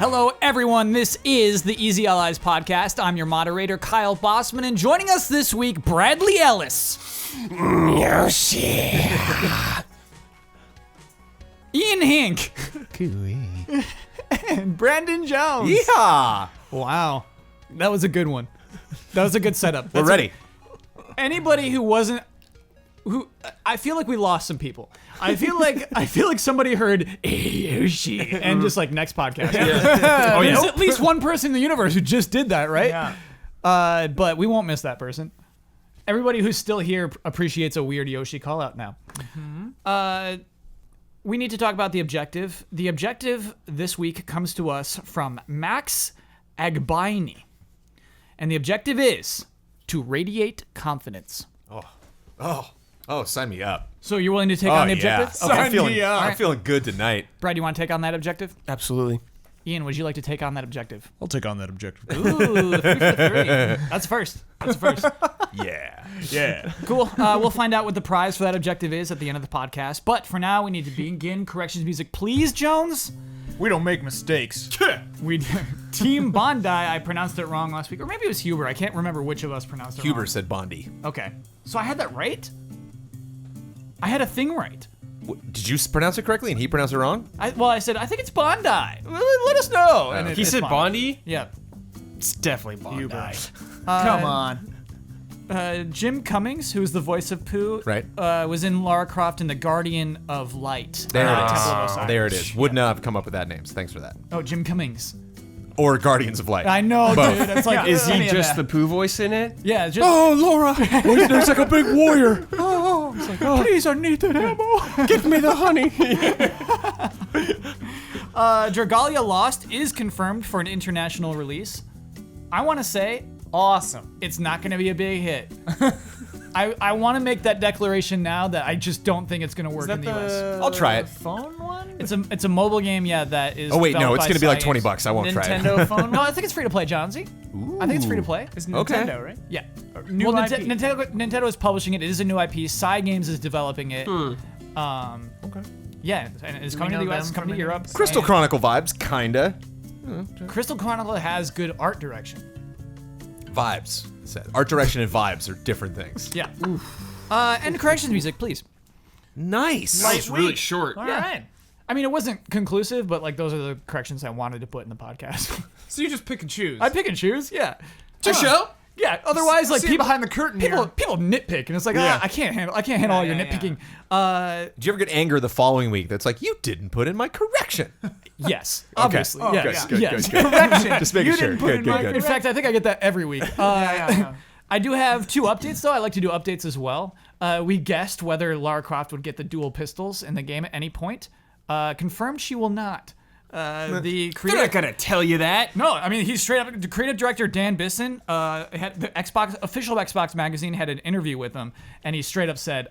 Hello, everyone. This is the Easy Allies podcast. I'm your moderator, Kyle Bossman, and joining us this week, Bradley Ellis. Yoshi. Ian Hink. Cooey. And Brandon Jones. Yeehaw! Wow. That was a good one. That was a good setup. We're ready. Anybody who wasn't... I feel like we lost some people. I feel like somebody heard Yoshi and just like next podcast. Yeah. Oh, there's at least one person in the universe who just did that, right? Yeah. But we won't miss that person. Everybody who's still here appreciates a weird Yoshi call out now. Mm-hmm. We need to talk about the objective. The objective this week comes to us from Max Agbaini. And the objective is to radiate confidence. Oh, sign me up. So you're willing to take on the objective? Yeah. I'm feeling good tonight. Brad, you want to take on that objective? Absolutely. Ian, would you like to take on that objective? I'll take on that objective. Ooh, 3 for 3. That's first. Yeah. Yeah. Cool. We'll find out what the prize for that objective is at the end of the podcast. But for now, we need to begin corrections music. Please, Jones. We don't make mistakes. Team Bondi, I pronounced it wrong last week. Or maybe it was Huber. I can't remember which of us pronounced it wrong. Huber said Bondi. Okay. So I had that right? I had a thing right. Did you pronounce it correctly and he pronounced it wrong? I said, I think it's Bondi. Let us know. And He said Bondi? Yeah. It's definitely Bondi. Come on. Jim Cummings, who is the voice of Pooh, Right. Was in Lara Croft in The Guardian of Light. There Temple it of is. Osiris. There it is. Would not have come up with that names. Thanks for that. Oh, Jim Cummings. Or Guardians of Light. I know, Both. dude. That's like, Is any he of just that. the Pooh voice in it? Yeah, just. Oh, Laura! There's like a big warrior. Please, I need that ammo. Give me the honey. Dragalia Lost is confirmed for an international release. I want to say Awesome. it's not going to be a big hit. I want to make that declaration now that I just don't think it's going to work in the US. I'll try it. Phone one? It's a mobile game, yeah, that is. Oh, wait, no. developed It's by going to be like Science. $20. I won't try it. Nintendo phone No, one? I think it's free to play, Johnsy. I think it's free to play. It's Okay. Nintendo, right? Yeah. New IP. Nintendo is publishing it. It is a new IP. Psy Games is developing it. Okay. Yeah, and it's coming to know the US, them coming to from Europe. anything? Crystal Chronicle vibes, kinda. Crystal Chronicle has good art direction. Vibes. Said. Art direction and vibes are different things. Yeah. And corrections music, please. Nice. That was really short. All right. I mean, it wasn't conclusive, but like those are the corrections I wanted to put in the podcast. So you just pick and choose. I pick and choose, yeah. To show? Yeah. Otherwise, like See people behind the curtain people here. nitpick, and it's like, Yeah. I can't handle all your yeah, nitpicking. Did you ever get anger the following week that's like, you didn't put in my correction? Yes, obviously. Oh, Yes. good, Yes. good. Correction. Just making You sure. didn't put Good, in good, my- good. In fact, I think I get that every week. Yeah. I do have 2 updates, though. I like to do updates as well. We guessed whether Lara Croft would get the dual pistols in the game at any point. Confirmed she will not. The They're creative... not gonna tell you that. No, I mean, he's straight up... The creative director, Dan Bisson, had the official Xbox magazine had an interview with him, and he straight up said,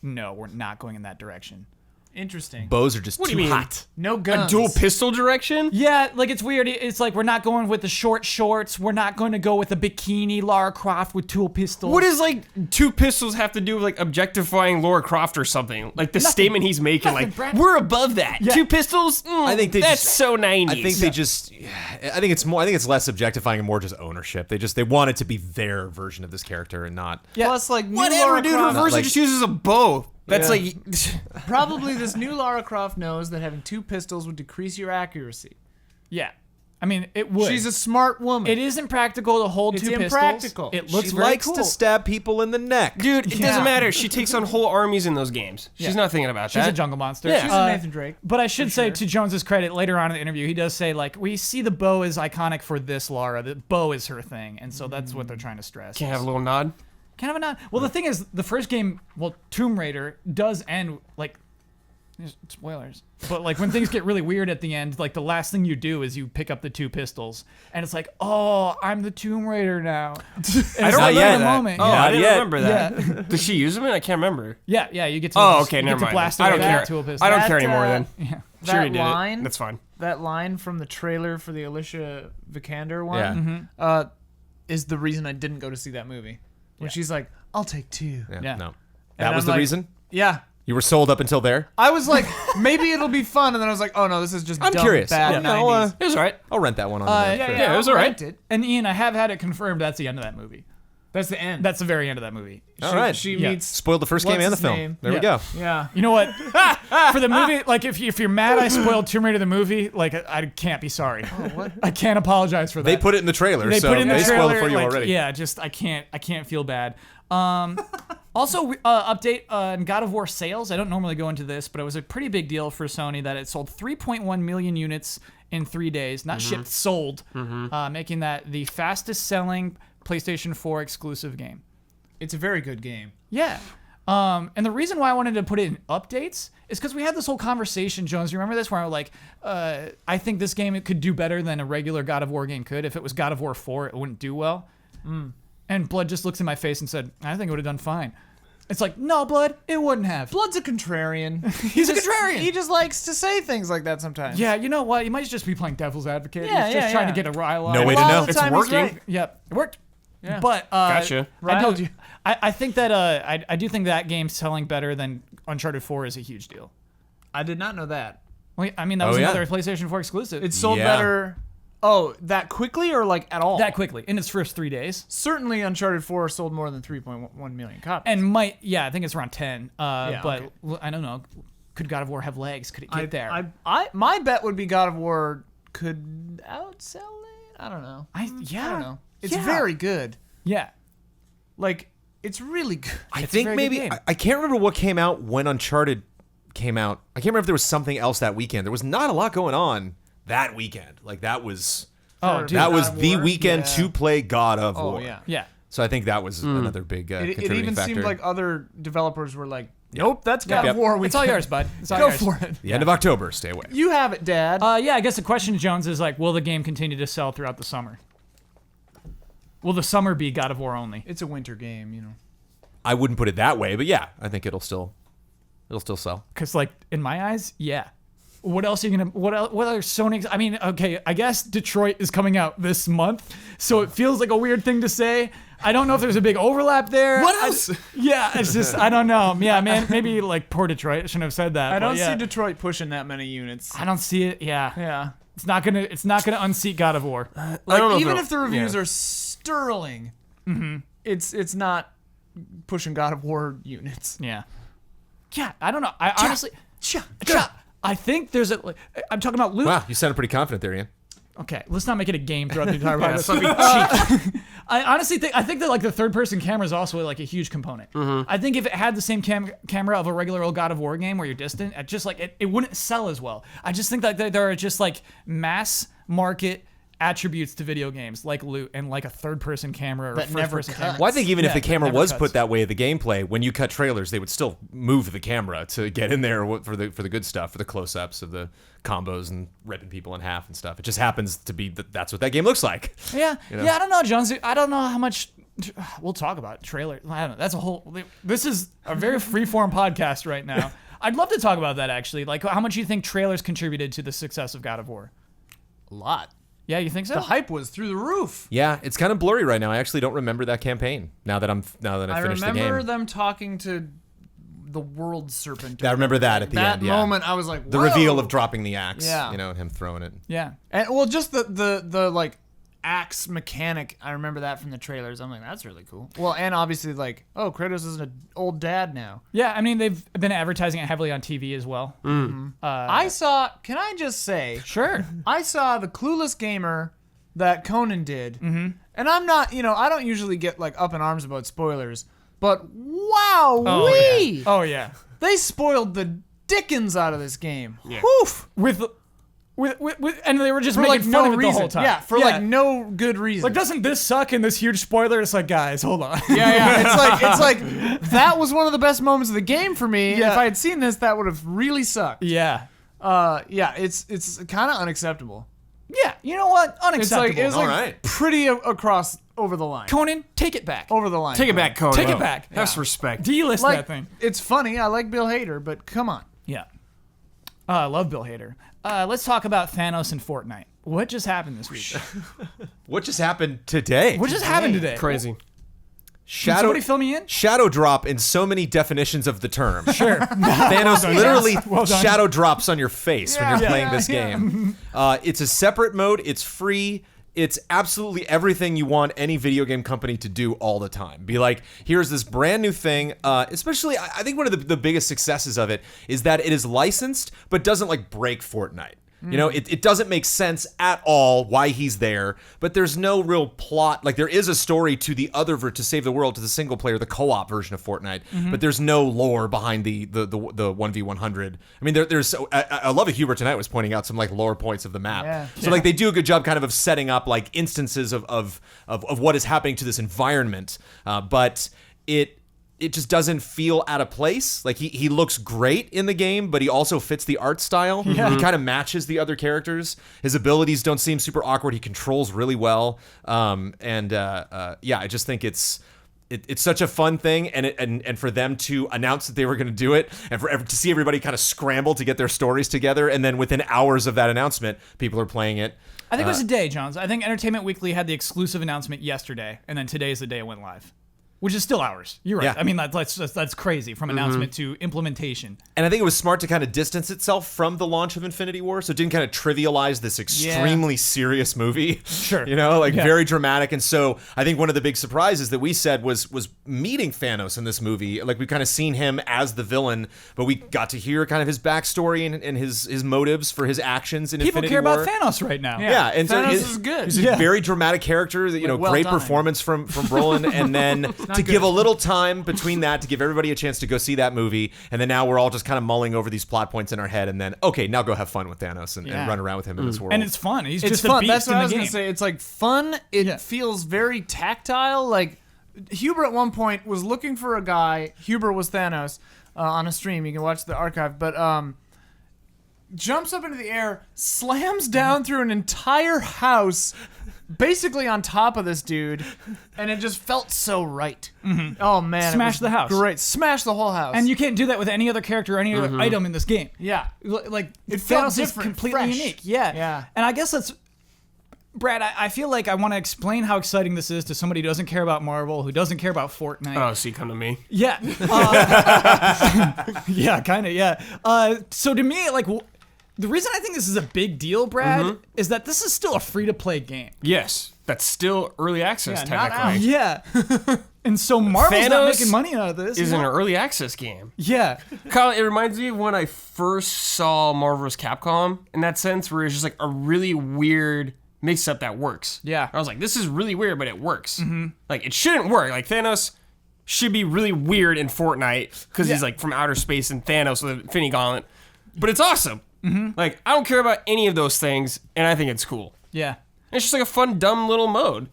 no, we're not going in that direction. Interesting. Bows are just What do too you mean? hot. No A guns. dual pistol direction? Yeah, like it's weird. It's like we're not going with the short shorts. We're not going to go with the bikini Lara Croft with dual pistols. What does like 2 pistols have to do with like objectifying Lara Croft or something? Like the statement he's making, Nothing, like Brad. we're above that. Yeah. 2 pistols? I think they that's just- so 90s. I think they just. I think it's less objectifying and more just ownership. They want it to be their version of this character and not. Yeah. Plus, like, new whatever, Lara dude. Croft, Reverse like- just uses a bow. That's like probably this new Lara Croft knows that having 2 pistols would decrease your accuracy. Yeah. I mean, it would. She's a smart woman. It is impractical to hold It's 2 impractical. pistols. It looks She very likes cool. to stab people in the neck. dude, it Yeah. doesn't matter. She takes on whole armies in those games. She's Yeah. not thinking about She's that. a jungle monster. Yeah. She's a Nathan Drake. But I should say, sure. to Jones's credit, later on in the interview, he does say, like, we see the bow is iconic for this Lara. The bow is her thing. And so that's what they're trying to stress. Can't have a little nod. Kind of a nod. Well, the thing is, the first game, Tomb Raider does end, like, spoilers, but like when things get really weird at the end, like the last thing you do is you pick up the 2 pistols, and it's like, oh, I'm the Tomb Raider now. I don't Not remember yet. the moment. Oh, yeah. I didn't yet. remember that. Does she use them? I can't remember. Yeah, you get to. Oh, just- okay, you never get to mind. blast I don't away care. with 2 pistols. I don't That, care anymore uh, then. Yeah. She already That did line, it. That's fine. that line from the trailer for the Alicia Vikander one, Yeah. is the reason I didn't go to see that movie. When she's like, "I'll take 2." Yeah. Yeah. No. And That was I'm the like- reason? Yeah. You were sold up until there? I was like, maybe it'll be fun, and then I was like, oh no, this is just I'm dumb, curious. bad Yeah, 90s. It was all right. I'll rent that one on the net. Yeah, it was all right. And Ian, I have had it confirmed that's the end of that movie. That's the end. That's the very end of that movie. All right. She Yeah. meets. Spoiled the first game What's and the his film. name? There we Yeah. go. Yeah. You know what? For the movie, like if you're mad I spoiled Tomb Raider the movie, like I can't be sorry. what? I can't apologize for that. They put it in the trailer, They so put it in the they trailer, spoiled it for you like, already. Yeah, just I can't feel bad. Also, update on God of War sales. I don't normally go into this, but it was a pretty big deal for Sony that it sold 3.1 million units in 3 days. Not shipped, sold, making that the fastest selling PlayStation 4 exclusive game. It's a very good game. Yeah. And the reason why I wanted to put it in updates is because we had this whole conversation, Jones. You remember this? Where I was like, I think this game could do better than a regular God of War game could. If it was God of War 4, it wouldn't do well. And Blood just looks in my face and said, I think it would have done fine. It's like, no, Blood, it wouldn't have. Blood's a contrarian. He's a contrarian. He just likes to say things like that sometimes. Yeah, you know what? You might just be playing devil's advocate. Yeah, He's just yeah, trying yeah. to get a rile on. No way A to lot know. of the It's time he's working. right. Yep, it worked. Yeah. But Gotcha. I told you. I think that I do think that game selling better than Uncharted 4 is a huge deal. I did not know that. Well, I mean, that Oh, was yeah. another PlayStation 4 exclusive. It sold Yeah. better. Oh, that quickly or like at all? that quickly in its first 3 days. Certainly, Uncharted 4 sold more than 3.1 million copies. And I think it's around 10. But okay. I don't know. Could God of War have legs? Could it get there? My bet would be God of War could outsell it. I don't know. I don't know. It's Yeah. very good. Yeah. Like, it's really good. I It's a think very maybe good game. I can't remember what came out when Uncharted came out. I can't remember if there was something else that weekend. There was not a lot going on that weekend. Like that was Oh, dude. that was God of the War? weekend Yeah. to play God of Oh, War. yeah. Yeah. So I think that was another big It contributing even factor. seemed like other developers were like, nope, that's God Yep. of War. It's all yours, bud. It's all Go yours. for it. the end of October. Stay away. You have it, Dad. Yeah, I guess the question, Jones, is like, will the game continue to sell throughout the summer? Will the summer be God of War only? It's a winter game, you know. I wouldn't put it that way, but yeah, I think it'll still sell. Because, like, in my eyes, yeah. What else are you gonna? What other Sony? I mean, okay, I guess Detroit is coming out this month, so it feels like a weird thing to say. I don't know if there's a big overlap there. What else? Yeah, it's just I don't know. Yeah, man, maybe like poor Detroit. I shouldn't have said that. I but don't yeah. see Detroit pushing that many units. I don't see it. Yeah, Yeah. it's not gonna unseat God of War. Like, I don't know even if if the reviews are sterling, it's not pushing God of War units. Yeah, yeah. I don't know. I honestly, I think there's a. I'm talking about loot. Wow, you sounded pretty confident there, Ian. Okay, let's not make it a game throughout the entire podcast. I honestly think that like the third person camera is also like a huge component. I think if it had the same camera of a regular old God of War game where you're distant, it just like it wouldn't sell as well. I just think that there are just like mass market attributes to video games like loot and like a third person camera or That a first never person cuts. camera. Well, I think even if Yeah, the camera never was cuts. put that way in the gameplay, when you cut trailers, they would still move the camera to get in there for the good stuff, for the close-ups of the combos and ripping people in half and stuff. It just happens to be that's what that game looks like. Yeah, know? yeah. I don't know, Jones. I don't know how much. We'll talk about trailer. I don't know. That's a whole. This is a very freeform podcast right now. I'd love to talk about that actually. Like, how much you think trailers contributed to the success of God of War? A lot. Yeah, you think so? The hype was through the roof. Yeah, it's kind of blurry right now. I actually don't remember that campaign now that I finished the remember game. them talking to the World Serpent. I remember that at the that end. Yeah. moment, I was like, The whoa. reveal of dropping the axe. Yeah. You know, and him throwing it. Yeah. And well, just the like axe mechanic. I remember that from the trailers. I'm like, that's really cool. Well, and obviously like, oh, Kratos is an old dad now. Yeah, I mean, they've been advertising it heavily on TV as well. I saw. Can I just say? Sure. I saw the Clueless Gamer that Conan did, and I'm not. I don't usually get like up in arms about spoilers, but wow, Oh, yeah. they spoiled the dickens out of this game. Yeah. Woof. With and they were just For making like fun no of it reason. the whole time. Yeah, for like no good reason. Like, doesn't this suck? And this huge spoiler, it's like, guys, hold on. yeah. It's like that was one of the best moments of the game for me. Yeah. If I had seen this, that would have really sucked. Yeah. Yeah, it's kind of unacceptable. Yeah. You know what? It's Unacceptable. like it was All like right. pretty across over the line. Conan, take it back. Over the line. Take it back, Conan. Take it back. Have some respect. D-list Like, that thing. it's funny. I like Bill Hader, but come on. Yeah. I love Bill Hader. Let's talk about Thanos and Fortnite. What just happened this week? What just happened today? What just happened today? Crazy. somebody fill me in? Shadow drop in so many definitions of the term. Sure. Thanos literally shadow drops on your face when you're playing this game. It's a separate mode. It's free. It's absolutely everything you want any video game company to do all the time. Be like, here's this brand new thing. Especially, I think one of the biggest successes of it is that it is licensed, but doesn't like break Fortnite. You know, it doesn't make sense at all why he's there, but there's no real plot. Like, there is a story to the other to save the world, to the single player, the co-op version of Fortnite, but there's no lore behind the 1v100. I mean, there's I love it. Hubert tonight was pointing out some like lore points of the map. So like they do a good job kind of setting up like instances of what is happening to this environment, but it just doesn't feel out of place. Like he looks great in the game, but he also fits the art style. He kind of matches the other characters. His abilities don't seem super awkward. He controls really well. I just think it's such a fun thing, and for them to announce that they were going to do it, and to see everybody kind of scramble to get their stories together, and then within hours of that announcement, people are playing it. I think it was a day, Johns. I think Entertainment Weekly had the exclusive announcement yesterday, and then today is the day it went live. Which is still hours. You're right. Yeah. I mean, that's crazy from announcement to implementation. And I think it was smart to kind of distance itself from the launch of Infinity War, so it didn't kind of trivialize this extremely serious movie. Sure. You know, like very dramatic. And so I think one of the big surprises that we said was meeting Thanos in this movie. Like, we've kind of seen him as the villain, but we got to hear kind of his backstory and his motives for his actions in People Infinity care War. about Thanos right now. Yeah, and Thanos so is good. He's a very dramatic character. That, well great done. performance from Brolin, and then to give a little time between that to give everybody a chance to go see that movie, and then now we're all just kind of mulling over these plot points in our head, and then okay, now go have fun with Thanos and run around with him in this world. And it's fun. He's It's just fun. a beast That's what in I the was game. gonna say. It's like fun. It feels very tactile. Like Huber at one point was looking for a guy. Huber was Thanos on a stream. You can watch the archive, but jumps up into the air, slams down through an entire house, basically on top of this dude, and it just felt so right. Oh man, Smash the house. Great, smash the whole house. And you can't do that with any other character or any other item in this game. yeah. Like, It felt Thanos is different, completely fresh. unique. Yeah. Yeah. And I guess that's... Brad, I feel like I want to explain how exciting this is to somebody who doesn't care about Marvel, who doesn't care about Fortnite. Oh, so you come to me. Yeah. Yeah, kind of, yeah. So to me, like, the reason I think this is a big deal, Brad, is that this is still a free-to-play game. Yes, that's still early access not technically. out. Yeah. And so Marvel's not Thanos making money out of this. Is an early access game. Yeah. Kyle, it reminds me of when I first saw Marvel vs. Capcom in that sense, where it's just like a really weird mix-up that works. Yeah. I was like, this is really weird, but it works. Like, it shouldn't work. Like, Thanos should be really weird in Fortnite because he's like from outer space and Thanos with an Infinity Gauntlet. But it's awesome. Like, I don't care about any of those things, and I think it's cool. Yeah. It's just like a fun, dumb little mode.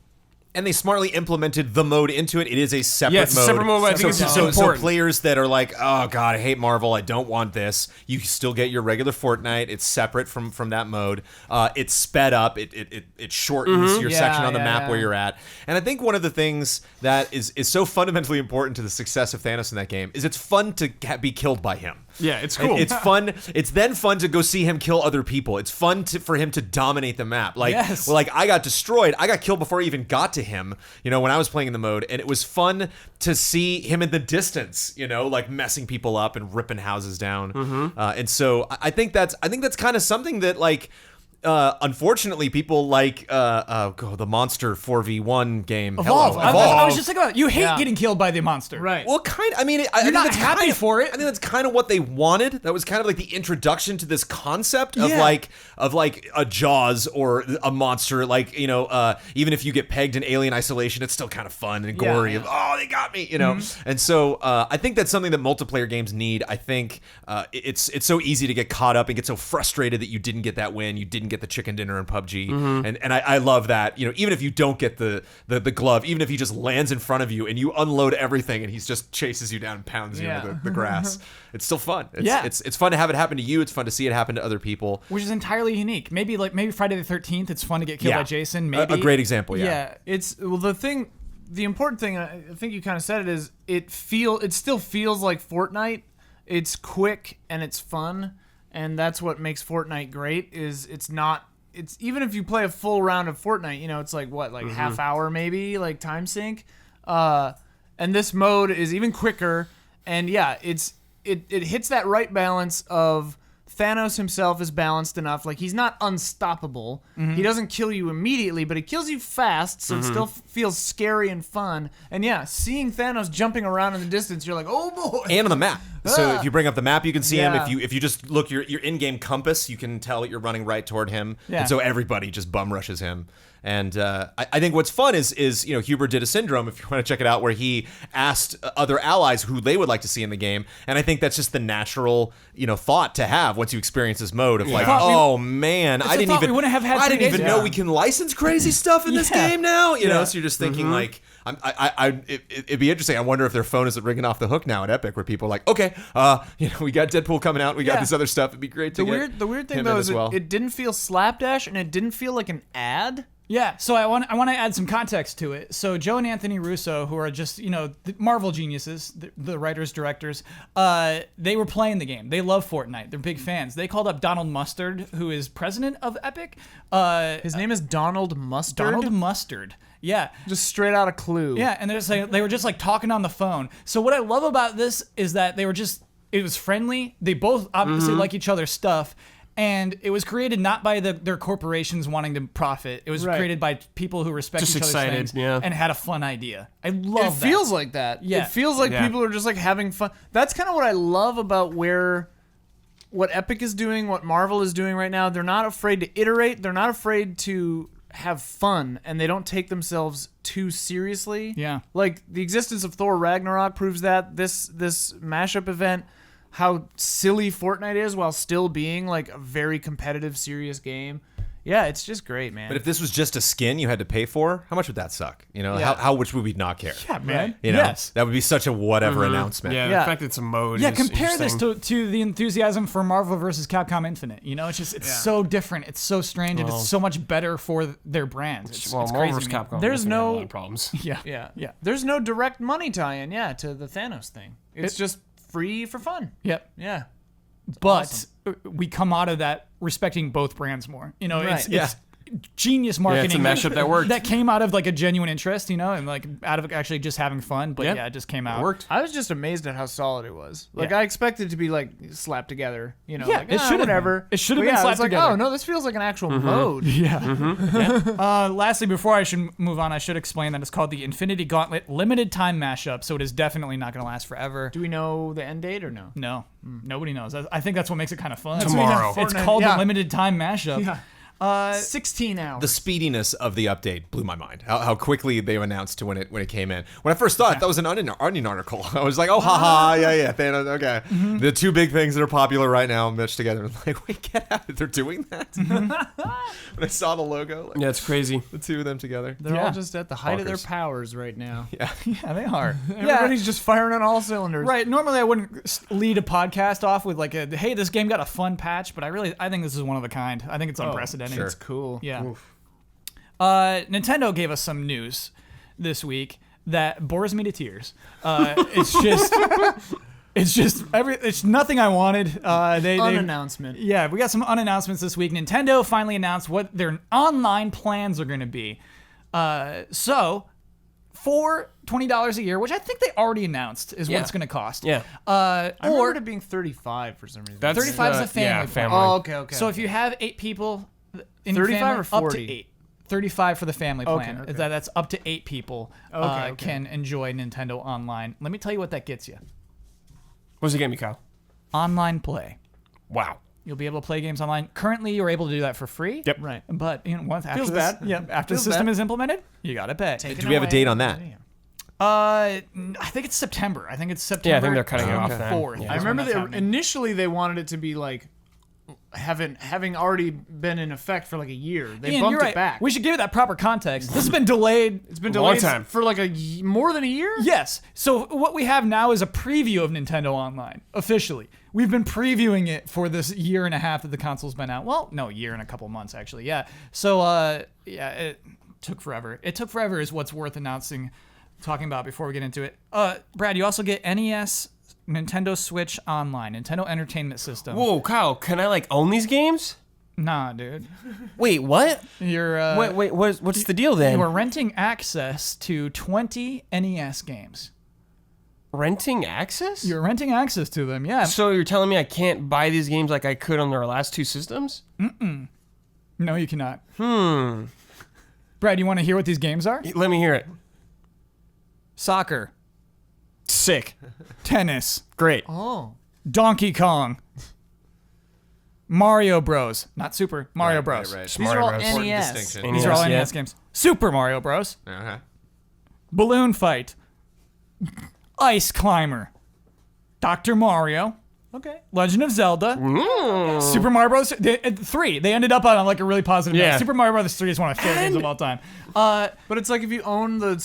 And they smartly implemented the mode into it. It is a separate Yeah, it's a mode. separate mode, but I think it's so important. players that are like, oh god, I hate Marvel, I don't want this. You still get your regular Fortnite. It's separate from that mode. It's sped up. It shortens your section on the map where you're at. And I think one of the things that is so fundamentally important to the success of Thanos in that game is it's fun to be killed by him. Yeah, it's cool. It's fun. It's then fun to go see him kill other people. It's fun for him to dominate the map. Like, Yes. like I got destroyed. I got killed before I even got to him. You know, when I was playing in the mode, and it was fun to see him in the distance. You know, like messing people up and ripping houses down. And so I think that's kind of something that like. Unfortunately, people like the Monster 4v1 game. Evolve. Hello, Evolve. I was just thinking about it. You hate getting killed by the monster. Right. Well, I mean, I think not that's happy kind of, for it. I think that's kind of what they wanted. That was kind of like the introduction to this concept of Yeah. like a Jaws or a monster. Like, you know, even if you get pegged in Alien Isolation, it's still kind of fun and gory. Yeah. Of, oh, they got me, you know. And so I think that's something that multiplayer games need. I think it's so easy to get caught up and get so frustrated that you didn't get that win, you didn't get the chicken dinner in PUBG, and I love that. You know, even if you don't get the glove, even if he just lands in front of you and you unload everything and he's just chases you down and pounds you into the grass, it's still fun. It's fun to have it happen to you. It's fun to see it happen to other people. Which is entirely unique. Maybe Friday the 13th, it's fun to get killed by Jason. Maybe a great example. Yeah, it's the important thing. I think you kind of said it is it still feels like Fortnite. It's quick and it's fun, and that's what makes Fortnite great. It's even if you play a full round of Fortnite, you know, it's like what, like half hour maybe, like time sync. and this mode is even quicker. And yeah, it hits that right balance of Thanos himself is balanced enough. Like, he's not unstoppable. He doesn't kill you immediately, but he kills you fast, so it still feels scary and fun. And yeah, seeing Thanos jumping around in the distance, you're like, oh boy. And on the map. So if you bring up the map, you can see him. Yeah. If you just look your in-game compass, you can tell that you're running right toward him. Yeah. And so everybody just bum rushes him. And I think what's fun is Huber did a syndrome, if you want to check it out, where he asked other allies who they would like to see in the game. And I think that's just the natural thought to have once you experience this mode of like, oh man, I didn't even know we can license crazy stuff in this game now. You know, so you're just thinking like, it'd be interesting. I wonder if their phone isn't ringing off the hook now at Epic, where people are like, okay, we got Deadpool coming out, we got this other stuff. It'd be great to get the weird thing him though in is as well. it didn't feel slapdash and it didn't feel like an ad. Yeah, so I want to add some context to it. So Joe and Anthony Russo, who are just the Marvel geniuses, the writers, directors, they were playing the game. They love Fortnite. They're big fans. They called up Donald Mustard, who is president of Epic. His name is Donald Mustard. Donald Mustard. Yeah. Just straight out of Clue. Yeah, and they were just like talking on the phone. So what I love about this is that it was friendly. They both obviously like each other's stuff. And it was created not by their corporations wanting to profit. It was created by people who respect Just each other's excited, things and had a fun idea. I love It that. feels like that. Yeah. It feels like people are just like having fun. That's kind of what I love about what Epic is doing, what Marvel is doing right now. They're not afraid to iterate. They're not afraid to have fun, and they don't take themselves too seriously. Yeah. Like the existence of Thor Ragnarok proves that. This mashup event, how silly Fortnite is while still being like a very competitive, serious game. Yeah, it's just great, man. But if this was just a skin you had to pay for, how much would that suck? How much would we not care? Yeah, man. That would be such a whatever announcement. Yeah, Yeah. the fact that it's a mode. Yeah, is compare this interesting. to the enthusiasm for Marvel vs. Capcom Infinite. It's so different. It's so strange, and it's so much better for their brands. It's Marvel crazy. vs. man. Capcom. There's definitely had a no- lot of problems. Yeah. There's no direct money tie-in, to the Thanos thing. It's just free for fun. Yep. Yeah. But we come out of that respecting both brands more. Right. It's genius marketing. Yeah, it's a mashup that worked. That came out of like a genuine interest, and like out of actually just having fun. But Yeah. it just came out. It worked. I was just amazed at how solid it was. Like, Yeah. I expected it to be like slapped together, Yeah, like, it should have whatever. been. It should have But been yeah, slapped it's like, together. oh no, this feels like an actual mode. Lastly, before I should move on, I should explain that it's called the Infinity Gauntlet Limited Time Mashup, so it is definitely not going to last forever. Do we know the end date or no? No, nobody knows. I think that's what makes it kind of fun. Tomorrow. It's Fortnite, called yeah. the Limited Time Mashup. Yeah. 16 hours. The speediness of the update blew my mind. How quickly they announced to when it came in. When I first thought that was an Onion article, I was like, oh, haha, yeah, Thanos, okay. The two big things that are popular right now meshed together. I'm like, wait, get out! They're doing that. When I saw the logo, like, Yeah, it's crazy. the two of them together. They're all just at the height of their Bonkers. powers right now. Yeah, they are. Everybody's just firing on all cylinders. Right. Normally, I wouldn't lead a podcast off with like hey, this game got a fun patch, but I think this is one of a kind. I think it's unprecedented. sure. It's cool. Yeah. Nintendo gave us some news this week that bores me to tears. It's nothing I wanted. Unannouncement. Yeah, we got some unannouncements this week. Nintendo finally announced what their online plans are going to be. So, for $20 a year, which I think they already announced is what it's going to cost. Yeah. I Or remember it being 35 for some reason. That's 35 is the family plan. family. Oh, okay. So if you have 8 people in 35 family, or 40? up to 8. 35 for the family plan. Okay. That's up to 8 people Okay. can enjoy Nintendo Online. Let me tell you what that gets you. What's it get me, Kyle? Online play. Wow. You'll be able to play games online. Currently, you're able to do that for free. Yep. Right. But once after Feels this, bad. after the Feels system bad. is implemented, you gotta pay. Do we have a date on that? I think it's September. I think it's September. Yeah, I think they're cutting it off then. 4th. Yeah. I remember initially they wanted it to be like having already been in effect for like a year. They Ian, bumped you're right. it back. We should give it that proper context. This has been delayed. It's been long delayed time. for like more than a year. Yes. So what we have now is a preview of Nintendo Online, officially. We've been previewing it for this year and a half that the console's been out. Well, no, year and a couple months, actually. Yeah. So, it took forever. It took forever is what's worth talking about before we get into it. Brad, you also get NES, Nintendo Switch Online, Nintendo Entertainment System. Whoa, Kyle, can I own these games? Nah, dude. Wait, what? You're What's the deal then? you are renting access to 20 NES games. renting access? You're renting access to them, yeah. So you're telling me I can't buy these games like I could on their last 2 systems? No, you cannot. Brad, you want to hear what these games are? Let me hear it. Soccer, Sick. tennis, Great. Oh. Donkey Kong, Mario Bros. Not Super Mario Bros. Right. These are all Bros. Important NES. distinction. These are all NES, NES games. Super Mario Bros. Okay. Balloon Fight, Ice Climber, Dr. Mario, Okay. Legend of Zelda, Super Mario Bros. 3. They ended up on like a really positive Yeah. note. Super Mario Bros. 3 is one of my favorite games of all time. But it's like if you own the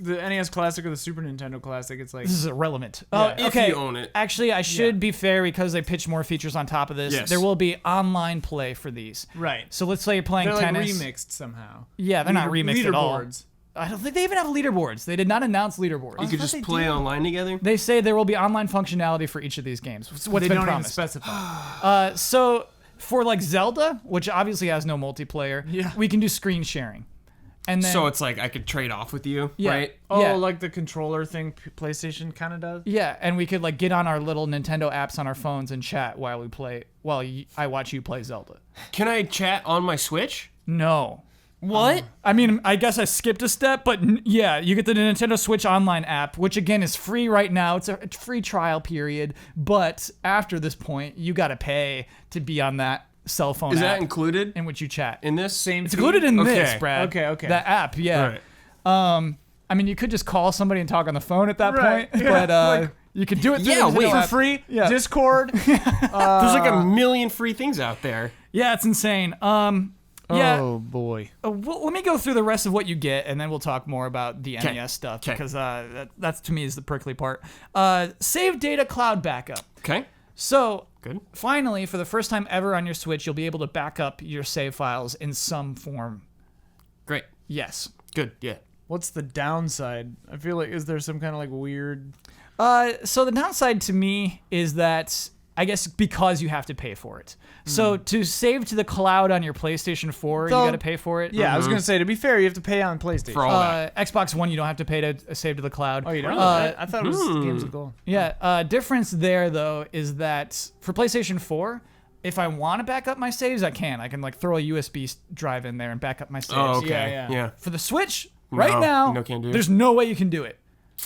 NES Classic or the Super Nintendo Classic, it's like This is irrelevant. If Okay, you own it. actually, I should be fair because they pitched more features on top of this. Yes. There will be online play for these. right. So let's say you're playing They're like tennis. remixed somehow. Yeah, they're not remixed at all. Leaderboards. I don't think they even have leaderboards. They did not announce leaderboards. You could just play online together? They say there will be online functionality for each of these games. What's They been don't promised. even specify. So for like Zelda, which obviously has no multiplayer, Yeah. we can do screen sharing. And then So it's like I could trade off with you, yeah, right? Oh, yeah, like the controller thing PlayStation kind of does? yeah, and we could like get on our little Nintendo apps on our phones and chat while we play I watch you play Zelda. Can I chat on my Switch? No. What? I mean, I guess I skipped a step, but yeah, you get the Nintendo Switch Online app, which again is free right now. It's a free trial period, but after this point, you got to pay to be on that cell phone Is app that included in which you chat. in this? Same It's included in this, Okay. Brad. Okay. That app, yeah. Right. I mean, you could just call somebody and talk on the phone at that Right, point, yeah, but like- you could do it through Yeah, the Nintendo wait. For app. free? Yeah. Discord? There's like a million free things out there. Yeah, it's insane. Yeah. Oh, boy. Well, let me go through the rest of what you get, and then we'll talk more about the NES stuff 'Kay. because that's to me is the prickly part. Save data cloud backup. Okay. So Good. finally, for the first time ever on your Switch, you'll be able to back up your save files in some form. Great. Yes. Good. Yeah. What's the downside? I feel like, is there some kind of like weird... So the downside to me is that I guess because you have to pay for it. So to save to the cloud on your PlayStation 4, you Though- got to pay for it. Yeah, I was going to say, to be fair, you have to pay on PlayStation. For all that. Xbox One, you don't have to pay to save to the cloud. Oh, you don't? I thought it was games of gold. Yeah, difference there though is that for PlayStation 4, if I want to back up my saves, I can. I can like throw a USB drive in there and back up my saves. Oh, okay. Yeah. Yeah. For the Switch, right No, now, no can do. there's no way you can do it.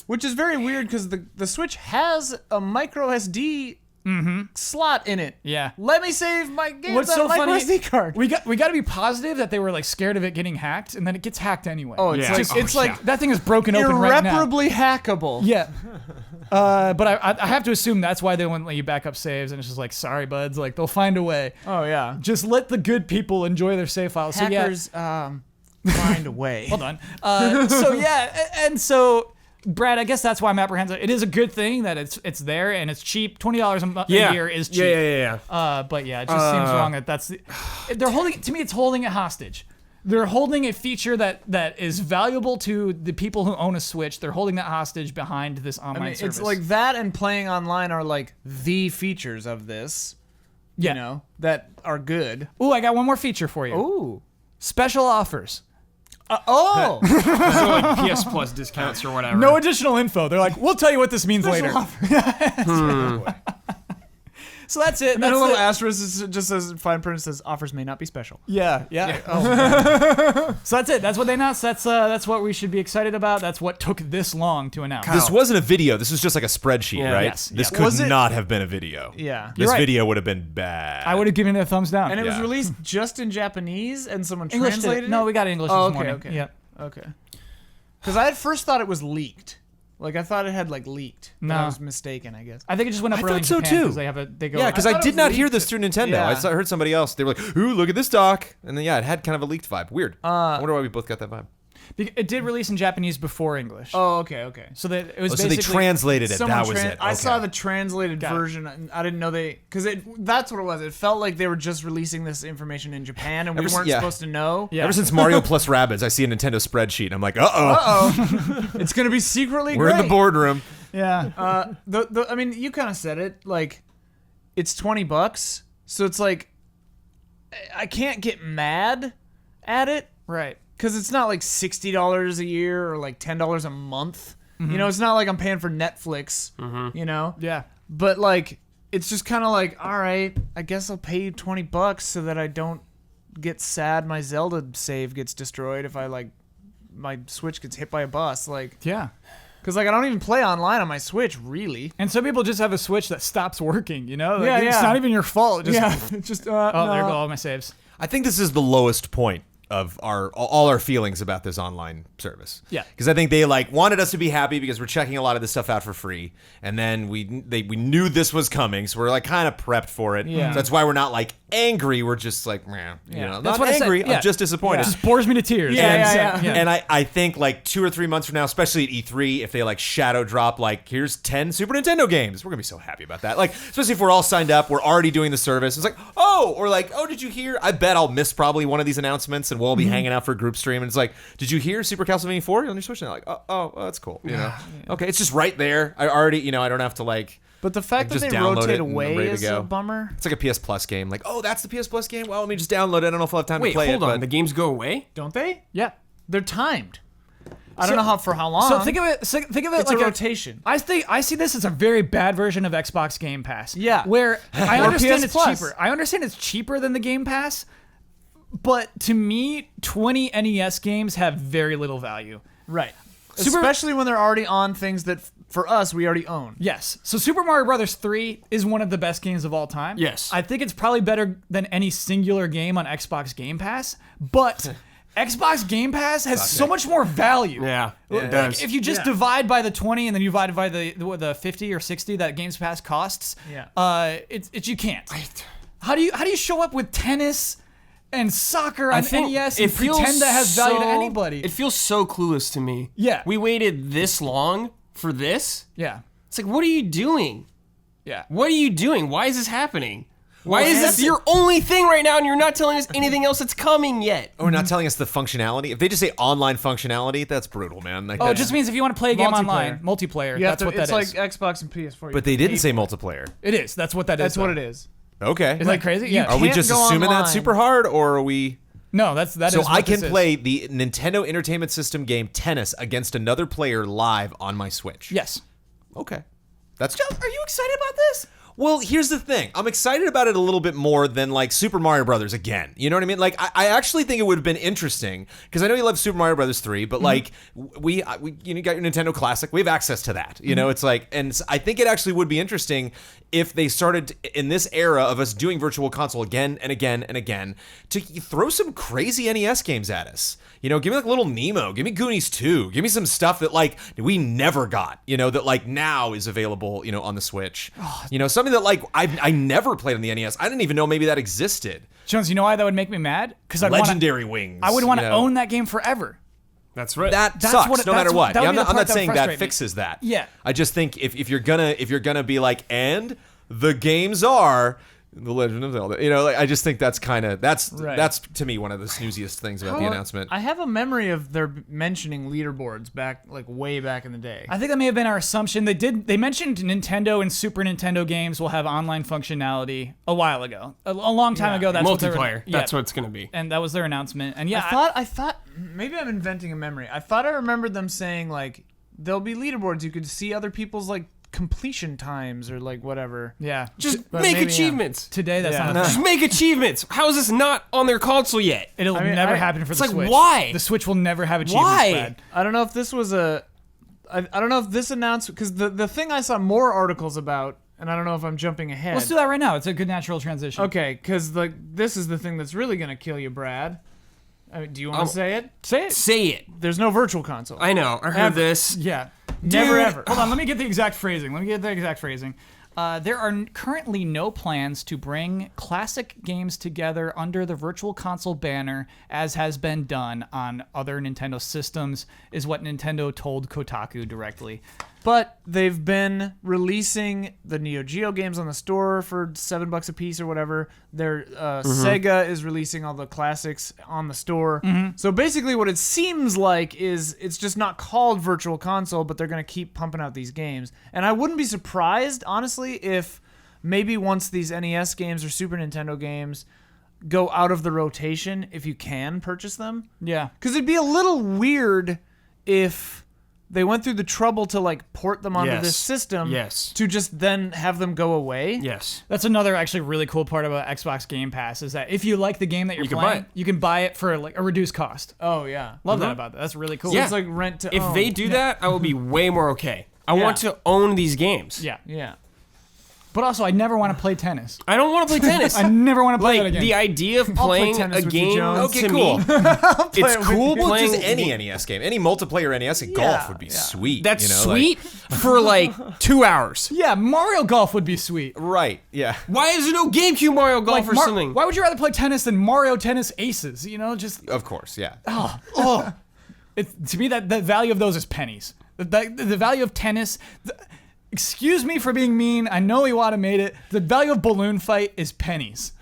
Which is very weird because the Switch has a micro SD slot in it. Yeah. Let me save my games What's on so a micro funny? SD card. We got to be positive that they were like scared of it getting hacked, and then it gets hacked anyway. Oh, it's Yeah. like, Oh, it's like that thing is broken open right now. irreparably hackable. Yeah. But I have to assume that's why they wouldn't let you back up saves, and it's just like, sorry, buds, like they'll find a way. Oh, yeah. Just let the good people enjoy their save files. So yeah, Hackers find a way. hold on. So yeah, and so Brad, I guess that's why I'm apprehensive. It is a good thing that it's there and it's cheap. $20 a Yeah. year is cheap. Yeah. But yeah, it just seems wrong that they're holding. To me, it's holding it hostage. They're holding a feature that is valuable to the people who own a Switch. They're holding that hostage behind this online I mean, service. it's like that and playing online are like the features of this. Yeah. You know, that are good. Ooh, I got one more feature for you. Ooh. Special offers. Oh! So like PS Plus discounts or whatever. No additional info. They're like, we'll tell you what this means later. So that's it. And then That's a little it. asterisk just says fine print says offers may not be special. Yeah. Oh. So that's it. That's what they announced. That's what we should be excited about. That's what took this long to announce. This wasn't a video. This was just like a spreadsheet, Yeah. right? Yes, This yeah. could Was it- not have been a video. Yeah. This You're right. video would have been bad. I would have given it a thumbs down. And it was Yeah. released just in Japanese and someone English did translated it. it? No, we got English Oh, this morning. okay. Yeah. Okay. Because I at first thought it was leaked. Like, I thought it had, like, leaked. But No. I was mistaken, I guess. I think it just went up I early in thought so, Japan too. because they go. Yeah, because I I thought it did was not hear leaked. this through Nintendo. Yeah. I heard somebody else. They were like, "Ooh, look at this doc," and then yeah, it had kind of a leaked vibe. Weird. I wonder why we both got that vibe. It did release in Japanese before English. Oh, okay. So that it was Oh, so they basically translated it. Someone That was it. I saw Okay. the translated Got it. version, and I didn't know because that's what it was. It felt like they were just releasing this information in Japan, and we Ever weren't yeah. Oh, supposed to know. Yeah. Ever since Mario plus Rabbids, I see a Nintendo spreadsheet. And I'm like, uh-oh. It's gonna be secretly We're in the great. boardroom. Yeah. I mean, you kind of said it. Like, it's $20, so it's like I can't get mad at it Right. because it's not like $60 a year or like $10 a month. You know, it's not like I'm paying for Netflix. You know. Yeah. But like, it's just kind of like, all right, I guess I'll pay you $20 so that I don't get sad. My Zelda save gets destroyed if I like my Switch gets hit by a bus. Like, Yeah. because like I don't even play online on my Switch, really. And some people just have a Switch that stops working, you know? Like, Yeah, It's yeah. not even your fault. It just, It's just Oh, there no. go all my saves. I think this is the lowest point of all our feelings about this online service. Yeah. Because I think they like wanted us to be happy because we're checking a lot of this stuff out for free, and then we knew this was coming, so we're like kind of prepped for it. Yeah. So that's why we're not like angry. We're just like, meh, you know, That's not what I said. angry. Yeah. I'm just disappointed. It just bores me to tears. Yeah, And, yeah. And I think like 2 or 3 months from now, especially at E3, if they like shadow drop like here's 10 Super Nintendo games, we're gonna be so happy about that. Like especially if we're all signed up, we're already doing the service. It's like or like did you hear? I bet I'll miss probably one of these announcements, and we'll be hanging out for a group stream. And it's like, did you hear Super Castlevania 4 on your Switch? And they're like, oh, that's cool. You know, okay, it's just right there. I already I don't have to like. But the fact that Just they download rotate it and I'm away ready to is go. a bummer. It's like a PS Plus game. Like, that's the PS Plus game. Well, let me just download it. I don't know if I'll have time Wait, to play hold it. on. But The games go away? Don't they? Yeah. They're timed. I So- don't know for how long. So think of it. Think of it it's like a rotation. I see this as a very bad version of Xbox Game Pass. Yeah. Where I Or understand PS it's Plus. cheaper. I understand it's cheaper than the Game Pass, but to me, 20 NES games have very little value. Right. Super- Especially when they're already on things that, for us, we already own. Yes. So Super Mario Brothers 3 is one of the best games of all time. Yes. I think it's probably better than any singular game on Xbox Game Pass, but Xbox Game Pass has so much more value. Yeah, it Like, does. if you just divide by the 20 and then you divide by the 50 or 60 that Games Pass costs, it's you can't. How do you show up with tennis and soccer on NES and pretend that has value to anybody? It feels so clueless to me. Yeah. We waited this long for this? Yeah. It's like, what are you doing? Yeah. What are you doing? Why is this happening? Why is that's this your only thing right now and you're not telling us anything else that's coming yet? Or not telling us the functionality. If they just say online functionality, that's brutal, man. Like, Oh, it just means if you want to play a game Multiplayer. online, multiplayer, You have that's what it's that is. like Xbox and PS4. But they didn't say multiplayer. It is. That's what that is. That's what though. it is. Okay. Isn't that crazy? Yeah. Are we can't just go assuming online. that's super hard, or are we? No, that is. So what I can this is. play the Nintendo Entertainment System game Tennis against another player live on my Switch. Yes. Okay. That's. Are you excited about this? Well, here's the thing. I'm excited about it a little bit more than like Super Mario Brothers again. You know what I mean? Like, I actually think it would have been interesting because I know you love Super Mario Brothers 3, but like we got your Nintendo Classic. We have access to that. You know, it's like, and I think it actually would be interesting if they started in this era of us doing Virtual Console again and again and again to throw some crazy NES games at us. You know, give me like Little Nemo, give me Goonies 2, give me some stuff that like we never got, you know, that like now is available, you know, on the Switch. You know, something that like I never played on the NES. I didn't even know maybe that existed. Jones, you know why that would make me mad? Because Legendary Wings. I would want to you know. own that game forever. That's right. That That's sucks what- no matter that's- what. that would Yeah, be the I'm part not that would saying that frustrate me. fixes that. Yeah. I just think if you're gonna be like, and the games are The Legend of Zelda. You know, like, I just think that's that's to me one of the snooziest things about the announcement. I have a memory of their mentioning leaderboards back, like way back in the day. I think that may have been our assumption. They mentioned Nintendo and Super Nintendo games will have online functionality a while ago, a long time ago. That's what they were- multiplayer. yeah. That's what it's gonna be. And that was their announcement. And yeah, I thought maybe I'm inventing a memory. I thought I remembered them saying like there'll be leaderboards. You could see other people's like completion times or like whatever. yeah. Just But make maybe, yeah. achievements. Today, that's Yeah. not a thing. Just make achievements. How is this not on their console yet? It'll I mean, never I- happen for it's the like, Switch. why? The Switch will never have achievements. Why? Brad. I don't know if this was a. I don't know if this announcement because the thing I saw more articles about, and I don't know if I'm jumping ahead. Let's do that right now. It's a good natural transition. Okay, because like this is the thing that's really gonna kill you, Brad. I mean, do you want to say it? Say it. Say it. There's no virtual console. I know. I heard Ever. this. Yeah. Never Dude. ever. Hold on, let me get the exact phrasing. There are currently no plans to bring classic games together under the Virtual Console banner, as has been done on other Nintendo systems, is what Nintendo told Kotaku directly. But they've been releasing the Neo Geo games on the store for $7 a piece or whatever. Their Sega is releasing all the classics on the store. So basically, what it seems like is it's just not called Virtual Console, but they're going to keep pumping out these games. And I wouldn't be surprised, honestly, if maybe once these NES games or Super Nintendo games go out of the rotation, if you can purchase them. Yeah. Because it'd be a little weird if they went through the trouble to like port them onto Yes. this system Yes. to just then have them go away. Yes. That's another actually really cool part about Xbox Game Pass is that if you like the game that you're You can buy playing, it. you can buy it for like a reduced cost. Oh yeah. Love that about that. That's really cool. Yeah. It's like rent to If own. they do that, I will be way more okay. I want to own these games. Yeah. Yeah. But also, I never want to play tennis. I don't want to play tennis. I never want to play that Like again. the idea of playing tennis a with you, game Jones. Okay, to cool. me, it it's with cool Well, playing just any NES game, any multiplayer NES, and golf would be sweet. That's you know, like- sweet for like 2 hours. Yeah, Mario Golf would be sweet. right? Yeah. Why is there no GameCube Mario Golf Like or something? Why would you rather play tennis than Mario Tennis Aces? You know, just Of course. Yeah. to me that the value of those is pennies. The value of tennis. Excuse me for being mean. I know Iwata made it. The value of Balloon Fight is pennies.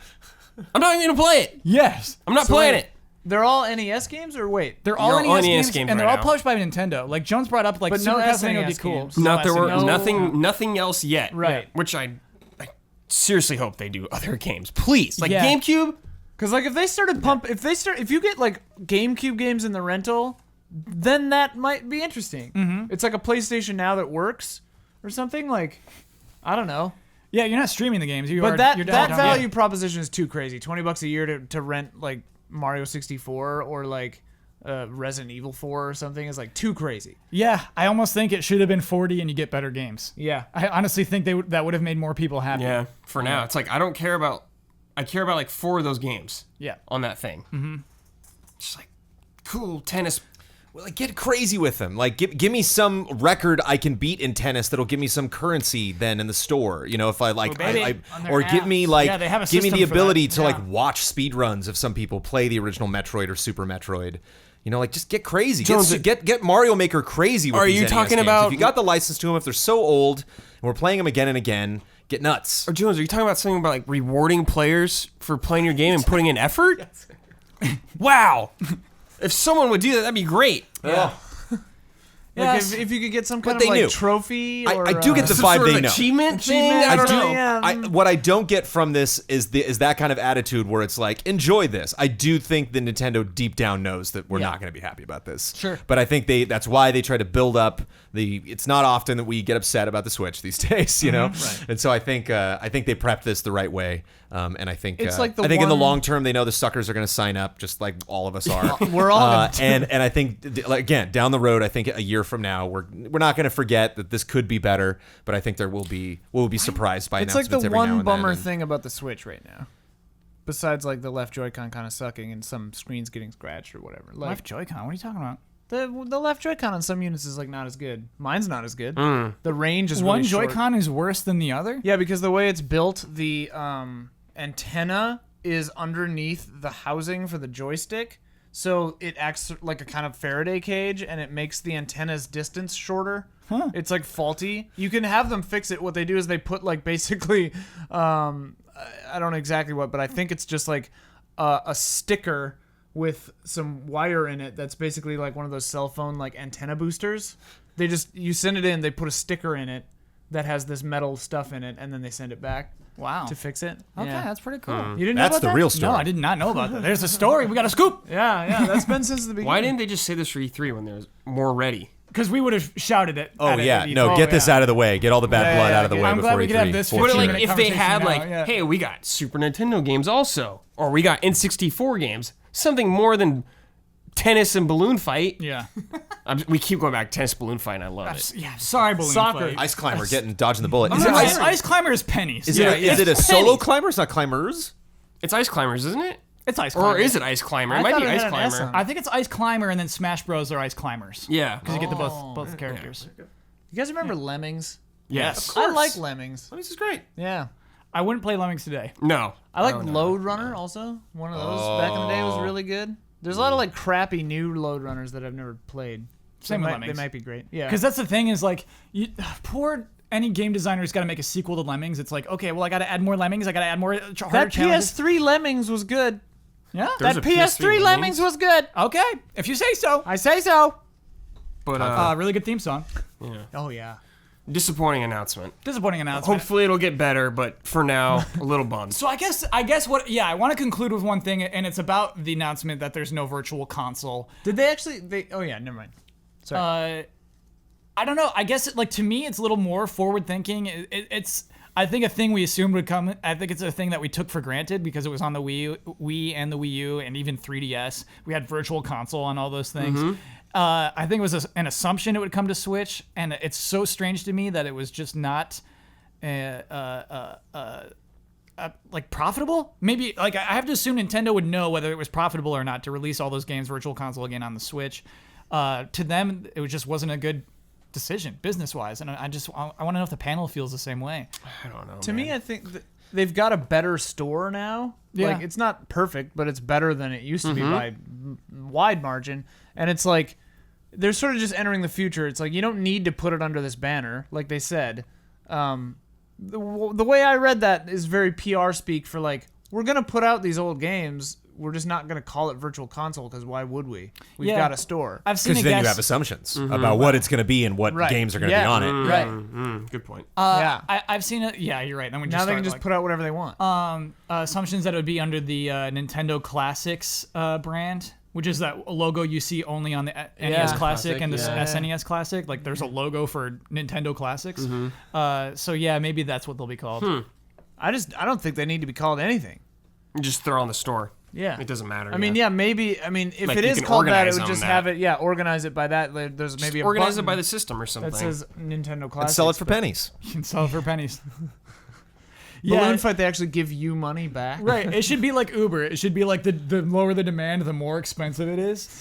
I'm not even gonna play it. Yes. I'm not playing it. They're all NES games, or wait? They're all They're all NES NES games, games and they're right all now. published by Nintendo. Like Jones brought up, like But no Super Castlevania would be SNES cool. games. Not there were SNES. nothing else yet. Right. Which I seriously hope they do other games, please. Like Yeah. GameCube. Because like if you get like GameCube games in the rental, then that might be interesting. Mm-hmm. It's like a PlayStation Now that works or something. Like, I don't know. Yeah, you're not streaming the games. But that value proposition is too crazy. $20 a year to rent like Mario 64 or like Resident Evil 4 or something is like too crazy. Yeah, I almost think it should have been 40 and you get better games. Yeah. I honestly think that would have made more people happy. Yeah. For now, it's like I care about like 4 of those games. Yeah. On that thing. Mm-hmm. Just like cool tennis. Well, like, get crazy with them. Like, give me some record I can beat in tennis that'll give me some currency then in the store. You know, if I like, baby, on their or give me apps. like, Yeah, they have a give me the system for ability that. to Yeah. like watch speed runs of some people play the original Metroid or Super Metroid. You know, like just get crazy. Jones, Get Mario Maker crazy. With Are these you NES talking games. about- If you got the license to them, if they're so old and we're playing them again and again, get nuts. Or Jones, are you talking about something about like rewarding players for playing your game and putting in effort? Wow. If someone would do that, that'd be great. Yeah. Like Yes. if you could get some But kind they of like knew. trophy I or do get the Some vibe sort of they know. achievement thing? Achievement, I don't do. know. Yeah. What I don't get from this is that kind of attitude where it's like, enjoy this. I do think the Nintendo deep down knows that we're not going to be happy about this. Sure. But I think that's why they try to build up it's not often that we get upset about the Switch these days, you know? Right. And so I think they prepped this the right way. And I think It's like the I think in the one- long term they know the suckers are going to sign up just like all of us are. We're all gonna do and I think again down the road, I think a year from now we're not going to forget that this could be better, but I think we'll be surprised by It's like announcements the every now one and bummer then. thing about the Switch right now. Besides like the left Joy-Con kind of sucking and some screens getting scratched or whatever. Like Left Joy-Con. What are you talking about? the left Joy-Con on some units is like not as good. Mine's not as good. The range is One really short. Joy-Con is worse than the other? Yeah, because the way it's built, the antenna is underneath the housing for the joystick. So it acts like a kind of Faraday cage, and it makes the antenna's distance shorter. Huh. It's like faulty. You can have them fix it. What they do is they put like basically, I don't know exactly what, but I think it's just like a sticker with some wire in it that's basically like one of those cell phone like antenna boosters. You send it in, they put a sticker in it that has this metal stuff in it, and then they send it back Wow. to fix it. Okay, Yeah. that's pretty cool. You didn't know That's about the that? real story. No, I did not know about that. There's a story. We got a scoop. Yeah, that's been since the beginning. Why didn't they just say this for E3 when there's more ready? Because we would have shouted it. Oh at it yeah, at no, E3. get this out of the way. Get all the bad Yeah, blood yeah, out of the yeah. way I'm before glad we E3. could have this But 15 like, minute if they had conversation like, now, yeah. hey, we got Super Nintendo games also, or we got N64 games, something more than tennis and balloon fight. Yeah. We keep going back tennis balloon fight, and I love it. Yeah, sorry, Balloon Soccer. Fight. Ice climber dodging the bullet. Is Is it it ice? ice climber is pennies. Is Yeah, it a it's solo pennies. climber? It's not climbers. It's Ice Climbers, isn't it? It's ice climber. Or is it Ice Climber? It I might thought be it Ice had an S Climber. on I think it's ice climber, and then Smash Bros are ice climbers. Yeah. Because you get the both characters. You guys remember Lemmings? Yes. I like Lemmings. This is great. Yeah. I wouldn't play Lemmings today. No. I like Load Runner also. One of those back in the day was really good. There's a lot of like crappy new Load Runners that I've never played. Same with They Lemmings. might be great. Yeah. Because that's the thing is like, poor any game designer's got to make a sequel to Lemmings. It's like, okay, well I got to add more Lemmings. I got to add more harder that challenges. PS3 Lemmings was good. Yeah. There's That a PS3 Lemmings was good. Okay, if you say so. I say so. But Really good theme song. Oh yeah. disappointing announcement. Disappointing announcement. Hopefully it'll get better, but for now, a little bummed. So I guess what? Yeah, I want to conclude with one thing, and it's about the announcement that there's no virtual console. Did they actually? Oh yeah. Never mind. Sorry. I don't know. I guess like to me, it's a little more forward thinking. It's I think a thing we assumed would come. I think it's a thing that we took for granted because it was on the Wii and the Wii U and even 3DS. We had Virtual Console on all those things. I think it was an assumption it would come to Switch, and it's so strange to me that it was just not like profitable. Maybe like I have to assume Nintendo would know whether it was profitable or not to release all those games Virtual Console again on the Switch. To them, it just wasn't a good decision business wise, and I want to know if the panel feels the same way. I don't know. To me, I think that they've got a better store now. Yeah. Like, it's not perfect, but it's better than it used to be by wide margin. And it's like they're sort of just entering the future. It's like you don't need to put it under this banner, like they said. The way I read that is very PR speak for like, we're gonna put out these old games. We're just not going to call it Virtual Console because why would we? We've got a store. I've seen Because then you have assumptions about what it's going to be and what games are going to be on it. Right. Good point. I've seen it. Yeah, you're right. Then we Now they can just put out whatever they want. assumptions that it would be under the Nintendo Classics brand, which is that logo you see only on the NES Classic and the SNES Classic. Like there's a logo for Nintendo Classics. So yeah, maybe that's what they'll be called. I don't think they need to be called anything. Just throw on the store. Yeah. It doesn't matter. I mean, maybe. I mean, if Like, it you is can called that, it organize would just on have that. it. Organize it by that. There's maybe a organize button it by the system or something. that says Nintendo Classics. And sell it for pennies. You can sell it for pennies. Balloon Fight, they actually give you money back. Right. It should be like Uber. It should be like the lower the demand, the more expensive it is.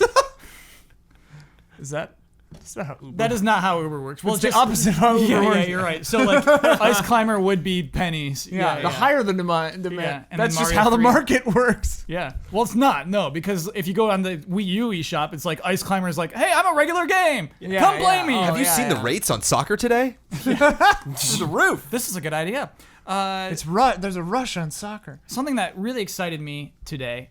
Is that? That's not how Uber. That is not how Uber works. Well, It's the opposite of how Uber works. Yeah, you're right. So like Ice Climber would be pennies. The higher the demand. Yeah, and That's then just Mario how the 3. market works. Yeah. Well, it's not. No, because if you go on the Wii U eShop, it's like Ice Climber is like, hey, I'm a regular game. Come play me. Oh, Have you yeah, seen the yeah. rates on soccer today? Through the roof. This is a good idea. There's a rush on soccer. Something that really excited me today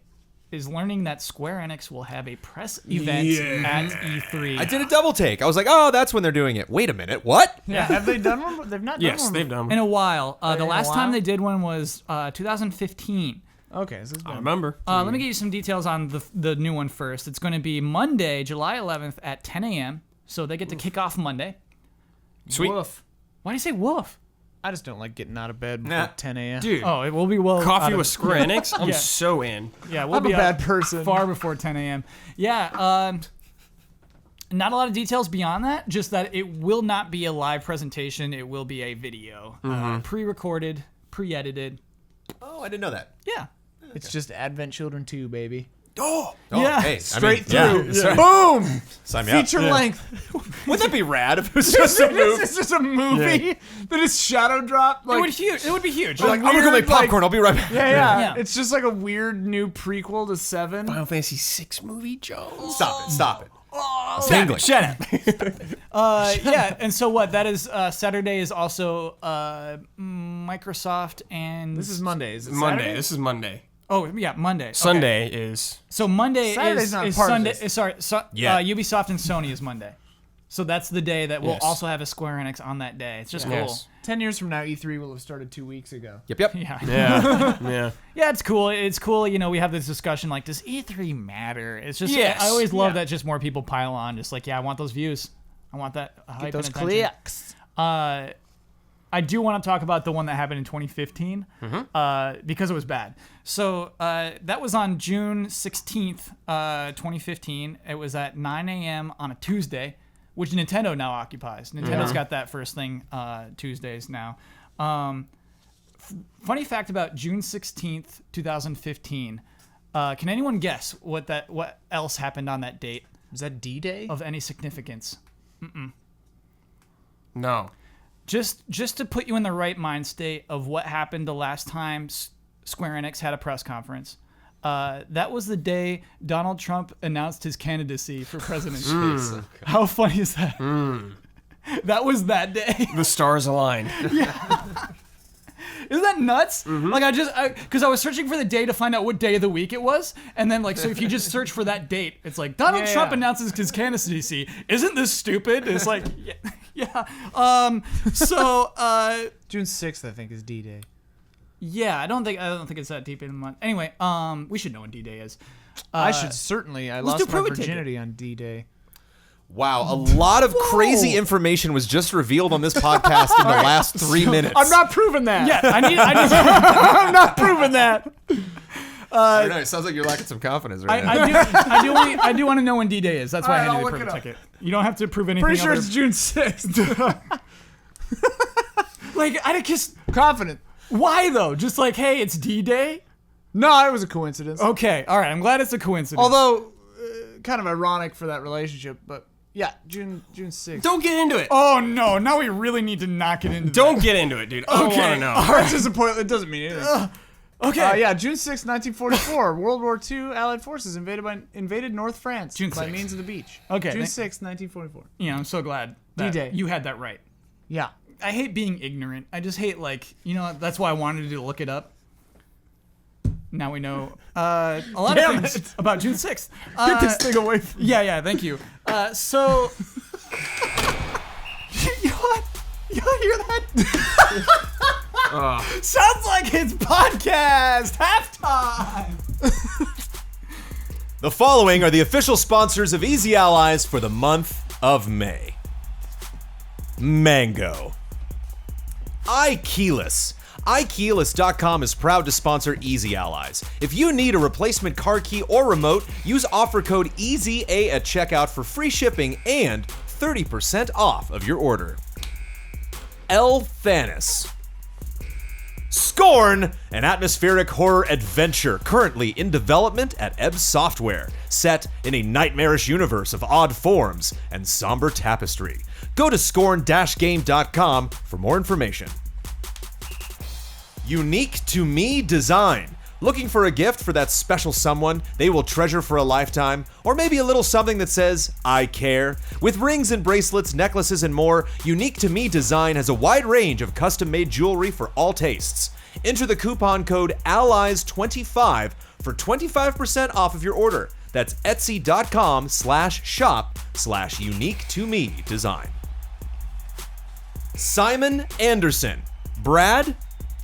is learning that Square Enix will have a press event at E3. I did a double take. I was like, oh, that's when they're doing it. Wait a minute. What? Yeah, have they done one? They've not done one. yes, they've done. In a while. The in a last while? time they did one was 2015. Okay, so I remember. Let me give you some details on the new one first. It's going to be Monday, July 11th at 10 a.m. So they get to kick off Monday. Sweet. Woof. Why do you say woof? I just don't like getting out of bed before Nah. 10 a.m. Dude, Oh, it will be well. coffee out of- with Square Enix? I'm Yeah. so in. Yeah, we'll I'm be a out bad person. far before 10 a.m. Yeah, not a lot of details beyond that. Just that it will not be a live presentation. It will be a video, pre-recorded, pre-edited. Oh, I didn't know that. Yeah. It's just Advent Children 2, baby. Oh, Yeah, hey, Straight through. through. Boom! Sign me up. Feature length. Wouldn't that be rad if it was just a movie? It's just a movie that is shadow drop. it Like, would be huge. Like, I'm gonna go make popcorn. I'll be right back. yeah. Yeah. It's just like a weird new prequel to 7. Final Fantasy 6 movie, Joe. Stop it. Tingling. Shut up. Yeah, and so what? That is Saturday is also Microsoft and This is Monday. Is it Monday. Saturday? This is Monday. Oh yeah, Monday. Okay. Sunday is. So Monday Saturday's not is part of Sunday. this. Sorry, Yeah. Ubisoft and Sony is Monday. So that's the day that we'll Yes. also have a Square Enix on that day. It's just cool. Yes. 10 years from now, E3 will have started 2 weeks ago. Yep. Yeah. Yeah. Yeah. Yeah, it's cool. It's cool. You know, we have this discussion like, does E3 matter? It's just, Yes. I always love Yeah. that just more people pile on. Just like, yeah, I want those views. I want that hype Those and attention. clicks. I do want to talk about the one that happened in 2015 because it was bad. So that was on June 16th, 2015. It was at 9 a.m. on a Tuesday, which Nintendo now occupies. Nintendo's got that first thing Tuesdays now. Funny fact about June 16th, 2015. Can anyone guess what else happened on that date Is that D-Day? of any significance? No. Just to put you in the right mind state of what happened the last time Square Enix had a press conference. That was the day Donald Trump announced his candidacy for presidency. How funny is that? That was that day. The stars aligned. Isn't that nuts? Like because I was searching for the day to find out what day of the week it was, and then like so if you just search for that date, it's like Donald Yeah, Trump yeah. announces his candidacy. Isn't this stupid? It's like yeah. So June 6th, I think, is D-Day. yeah, I don't think it's that deep in the month. Anyway, we should know when D-Day is. I should certainly. I do lost my prove it ticket. virginity on D-Day. Wow, a lot of crazy information was just revealed on this podcast in the last 3 minutes. I'm not proving that. Yeah, I need I'm not proving that. I don't know, it sounds like you're lacking some confidence right now. I do want to know when D-Day is. That's why All right, I need I'll to look prove a it up. ticket. You don't have to prove anything. Pretty sure other- it's June 6th. Like, I just... Confident. Why, though? Just like, hey, it's D-Day? No, it was a coincidence. Okay, all right. I'm glad it's a coincidence. Although, kind of ironic for that relationship, but yeah, June 6th. Don't get into it. Oh, no. Now we really need to knock it into Don't get into it, dude. I don't Okay. want to know. That's just a point. It doesn't mean anything. Okay. Yeah, June 6th, 1944. World War II Allied forces invaded North France June by 6th. means of the beach. Okay, June thank- 6th, 1944. Yeah, I'm so glad that D-Day. you had that right. Yeah. I hate being ignorant. I just hate, like, that's why I wanted to look it up. Now we know a lot Damn of things it. about June 6th. Get this thing away from me. Yeah, thank you. So... you hear that? Sounds like it's podcast halftime. The following are the official sponsors of Easy Allies for the month of May. Mango. iKeyless. iKeyless.com is proud to sponsor Easy Allies. If you need a replacement car key or remote, use offer code EASYA at checkout for free shipping and 30% off of your order. Thanos. Scorn, an atmospheric horror adventure currently in development at Ebb Software, set in a nightmarish universe of odd forms and somber tapestry. Go to scorn-game.com for more information. Unique to Me Design. Looking for a gift for that special someone they will treasure for a lifetime? Or maybe a little something that says, I care? With rings and bracelets, necklaces, and more, Unique to Me Design has a wide range of custom-made jewelry for all tastes. Enter the coupon code ALLIES25 for 25% off of your order. That's etsy.com/shop/unique-to-me-design. Simon Anderson. Brad,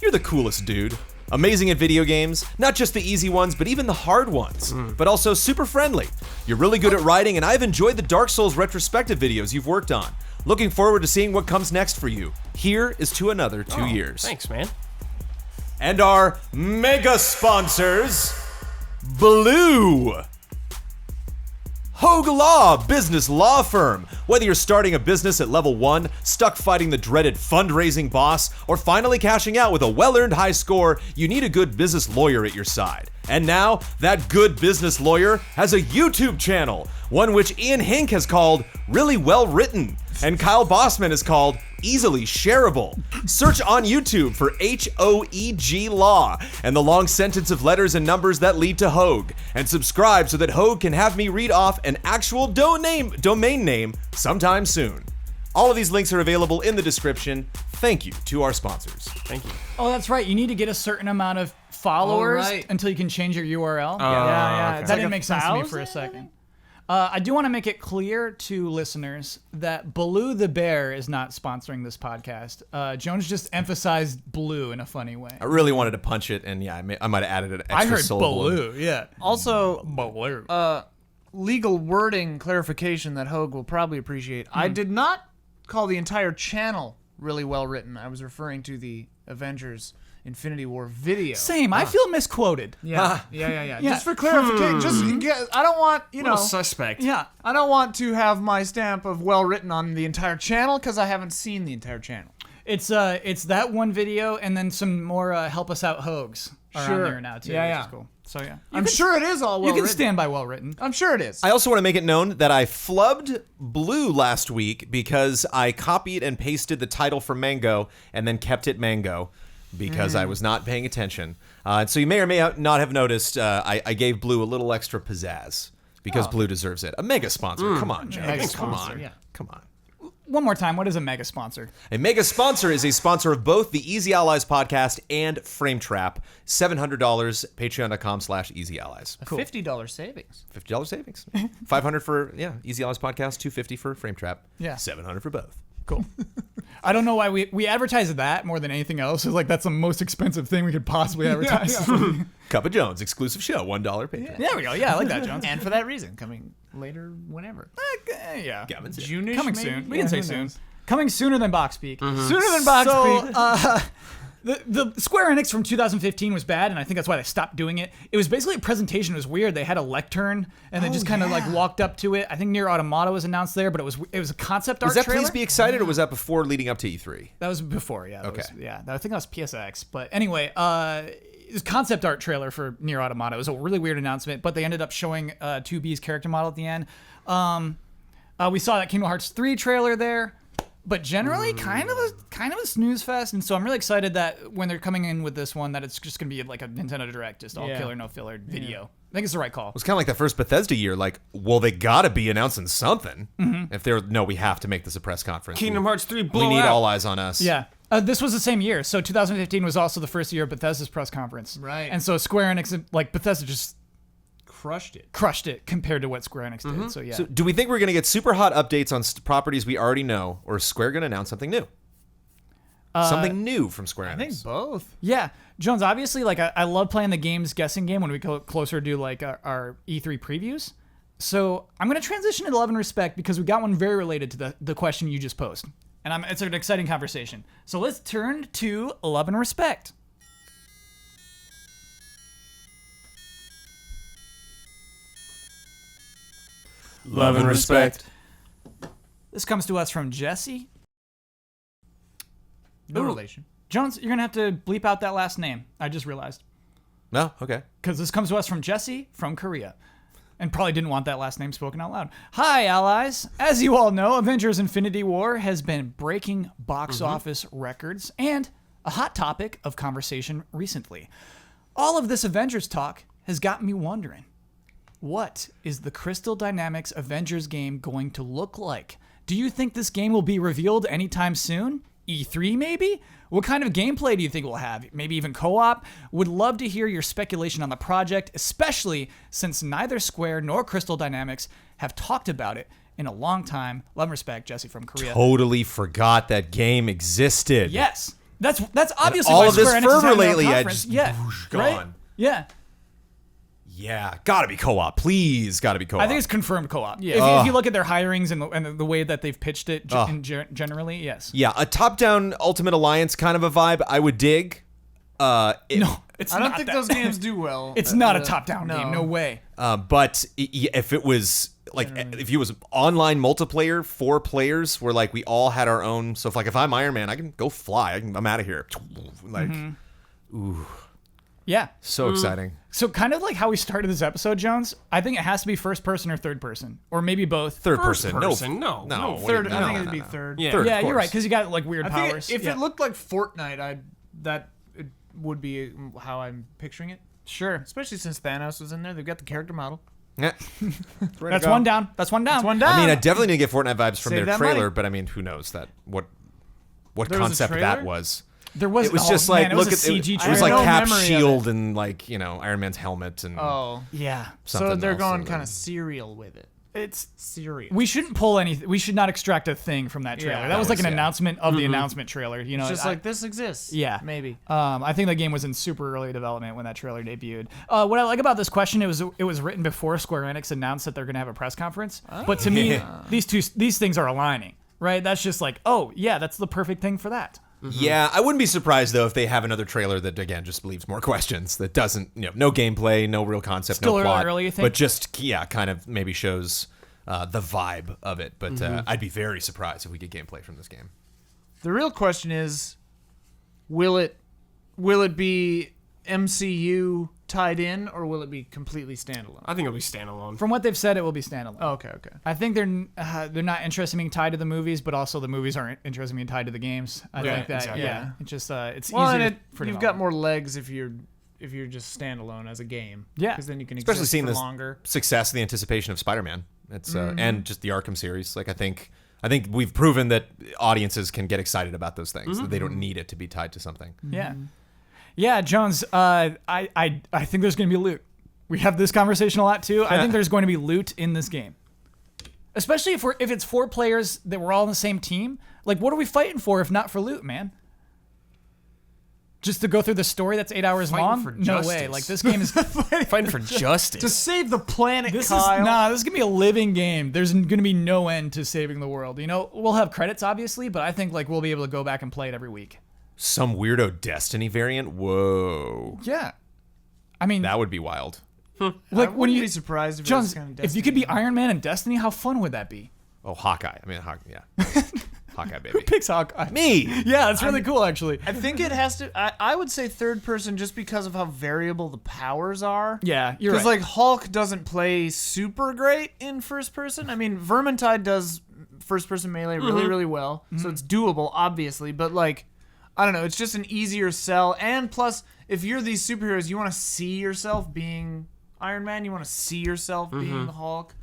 you're the coolest dude. Amazing at video games, not just the easy ones, but even the hard ones, but also super friendly. You're really good at writing, and I've enjoyed the Dark Souls retrospective videos you've worked on. Looking forward to seeing what comes next for you. Here is to another 2 years. Thanks, man. And our mega sponsors, Blue. Hogue Law Business Law Firm. Whether you're starting a business at level 1, stuck fighting the dreaded fundraising boss, or finally cashing out with a well-earned high score, you need a good business lawyer at your side. And now, that good business lawyer has a YouTube channel, one which Ian Hink has called Really Well Written, and Kyle Bossman has called Easily Shareable. Search on YouTube for HOEG Law and the long sentence of letters and numbers that lead to Hogue, and subscribe so that Hogue can have me read off an actual domain name sometime soon. All of these links are available in the description. Thank you to our sponsors. Thank you. Oh, that's right. You need to get a certain amount of followers right. until you can change your URL. Yeah. okay. It's That like didn't make sense to me for a 1,000, I second. think? I do want to make it clear to listeners that Blue the Bear is not sponsoring this podcast. Jones just emphasized Blue in a funny way. I really wanted to punch it, and yeah, I might have added an extra syllable. yeah. Also, Blue. legal wording clarification that Hogue will probably appreciate. I did not call the entire channel really well written. I was referring to the Avengers Infinity War video. Same. I feel misquoted. Yeah. Yeah. Just for clarification, I don't want, Little suspect. Yeah. I don't want to have my stamp of well written on the entire channel because I haven't seen the entire channel. It's that one video and then some more help us out Hogues are Sure. on there now too. Yeah. Which is cool. So yeah. I'm sure it is all well You can written. stand by well written. I'm sure it is. I also want to make it known that I flubbed Blue last week because I copied and pasted the title for Mango and then kept it Mango because I was not paying attention. And so you may or may not have noticed I gave Blue a little extra pizzazz because Blue deserves it. A mega sponsor. Come on, James. Mega Come sponsor, on. yeah. Come on. One more time. What is a mega sponsor? A mega sponsor is a sponsor of both the Easy Allies podcast and Frame Trap. $700, patreon.com/Easy Allies. A $50 savings. $50 savings. $500 for Easy Allies podcast, $250 for Frame Trap. Yeah. $700 for both. Cool. I don't know why we advertise that more than anything else. It's like that's the most expensive thing we could possibly advertise. Cup of Jones, exclusive show, $1 Patreon. There we go. Yeah, I like that, Jones. And for that reason, coming later, whenever. Yeah. June-ish, Coming maybe? soon. We can say soon. Coming sooner than Box Peak. Sooner than Box Peak. The Square Enix from 2015 was bad, and I think that's why they stopped doing it. It was basically a presentation. It was weird. They had a lectern, and they just kind of like walked up to it. I think Nier Automata was announced there, but it was a concept art Was that trailer. Please Be Excited, or was that before leading up to E3? That was before, yeah. Okay. I think that was PSX. But anyway, it was a concept art trailer for Nier Automata. It was a really weird announcement, but they ended up showing 2B's character model at the end. We saw that Kingdom Hearts 3 trailer there. But generally, kind of a snooze fest, and so I'm really excited that when they're coming in with this one, that it's just gonna be like a Nintendo Direct, just all killer, no filler video. I think it's the right call. It was kind of like that first Bethesda year. Like, well, they gotta be announcing something. If they're we have to make this a press conference. Kingdom Hearts 3 We blowout. need all eyes on us. Yeah. This was the same year, so 2015 was also the first year of Bethesda's press conference. Right. And so Square Enix, like Bethesda, just crushed it compared to what Square Enix did. So yeah. So, do we think we're gonna get super hot updates on properties we already know, or is Square gonna announce something new? Something new from Square Enix. I think both. Yeah, Jones. Obviously, like I love playing the games guessing game when we go closer to like our E3 previews. So I'm gonna transition to Love and Respect because we got one very related to the question you just posed, and it's an exciting conversation. So let's turn to Love and Respect. Love and respect. This comes to us from Jesse. No Ooh. relation. Jones, you're gonna have to bleep out that last name. I just realized. No, okay. Because this comes to us from Jesse from Korea. And probably didn't want that last name spoken out loud. Hi, allies. As you all know, Avengers Infinity War has been breaking box office records and a hot topic of conversation recently. All of this Avengers talk has got me wondering, what is the Crystal Dynamics Avengers game going to look like? Do you think this game will be revealed anytime soon? E3 maybe? What kind of gameplay do you think we'll have? Maybe even co-op? Would love to hear your speculation on the project, especially since neither Square nor Crystal Dynamics have talked about it in a long time. Love and respect, Jesse from Korea. Totally forgot that game existed. Yes. That's obviously all why of this Square Enix is fervor having their lately, I conference. just Right? gone. Yeah. Yeah, gotta be co-op. Please, gotta be co-op. I think it's confirmed co-op. Yeah. If you look at their hirings and the way that they've pitched it generally, yes. Yeah, a top-down Ultimate Alliance kind of a vibe I would dig. No, it's I not don't think that. those games do well. It's not a top-down no. game. No way. But if it was like if it was online multiplayer, 4 players where like we all had our own. So if I'm Iron Man, I can go fly. I'm out of here. Like, ooh, Yeah. so exciting. So kind of like how we started this episode, Jones. I think it has to be first person or third person, or maybe both. Third First person. person, No, no. what do Third. you- I no, think no, it'd be no. third. Yeah. Third, Yeah, of you're course. right, because you got like weird I think powers. if Yeah. it looked like Fortnite, it would be how I'm picturing it. Sure. Especially since Thanos was in there, they've got the character model. Yeah. That's one down. That's one down. That's one down. I mean, I definitely didn't get Fortnite vibes from Save their that trailer, money. but I mean, who knows what There was a concept that trailer? was. There was. It was oh, just man, like it was look a at CG it trailer. was like I have no Cap's memory of shield and like Iron Man's helmet and Yeah. something So they're else going and kind then- of serial with it. It's. Serial. We shouldn't pull anything. We should not extract a thing from that trailer. Yeah, that was like an yeah. announcement of the announcement trailer. You know, It's just I- like this exists. Yeah. Maybe. I think the game was in super early development when that trailer debuted. What I like about this question, it was written before Square Enix announced that they're going to have a press conference. But to me, these things are aligning, right? That's just like, oh yeah, that's the perfect thing for that. Yeah, I wouldn't be surprised though if they have another trailer that again just leaves more questions. That doesn't, no gameplay, no real concept, Still no plot, early, you think? but just kind of maybe shows the vibe of it. But I'd be very surprised if we get gameplay from this game. The real question is, will it be MCU tied in, or will it be completely standalone? I think it'll be standalone. From what they've said, it will be standalone. Oh, okay. I think they're not interested in being tied to the movies, but also the movies aren't interested in being tied to the games. I Yeah, think that exactly. yeah, it's just it's Well, easier and for you've got development. more legs if you're just standalone as a game. Yeah. because then you can Especially exist seeing for this longer. success and the anticipation of Spider-Man. It's and just the Arkham series. Like I think we've proven that audiences can get excited about those things. That they don't need it to be tied to something. Yeah. Yeah, Jones, I think there's going to be loot. We have this conversation a lot too. I think there's going to be loot in this game. Especially if it's 4 players that we're all on the same team. Like, what are we fighting for if not for loot, man? Just to go through the story that's 8 hours Fighting long? for No justice. way. Like, this game is... Fighting for justice. To save the planet, This Kyle. is gonna be a living game. There's gonna be no end to saving the world. You know, we'll have credits obviously, but I think like we'll be able to go back and play it every week. Some weirdo Destiny variant? Whoa. Yeah, I mean, That would be wild. like I when wouldn't you be surprised if it Jones, was kind of if you could be Iron Man and Destiny, how fun would that be? Oh, Hawkeye. I mean, yeah. Hawkeye, baby. Picks Hawkeye. Me! Yeah, that's really cool actually. I think it has to. I would say third person just because of how variable the powers are. Yeah, you're right. Because like Hulk doesn't play super great in first person. I mean, Vermintide does first person melee really, really well, so it's doable, obviously. But like, I don't know, it's just an easier sell. And plus, if you're these superheroes, you want to see yourself being Iron Man. You want to see yourself being the Hulk.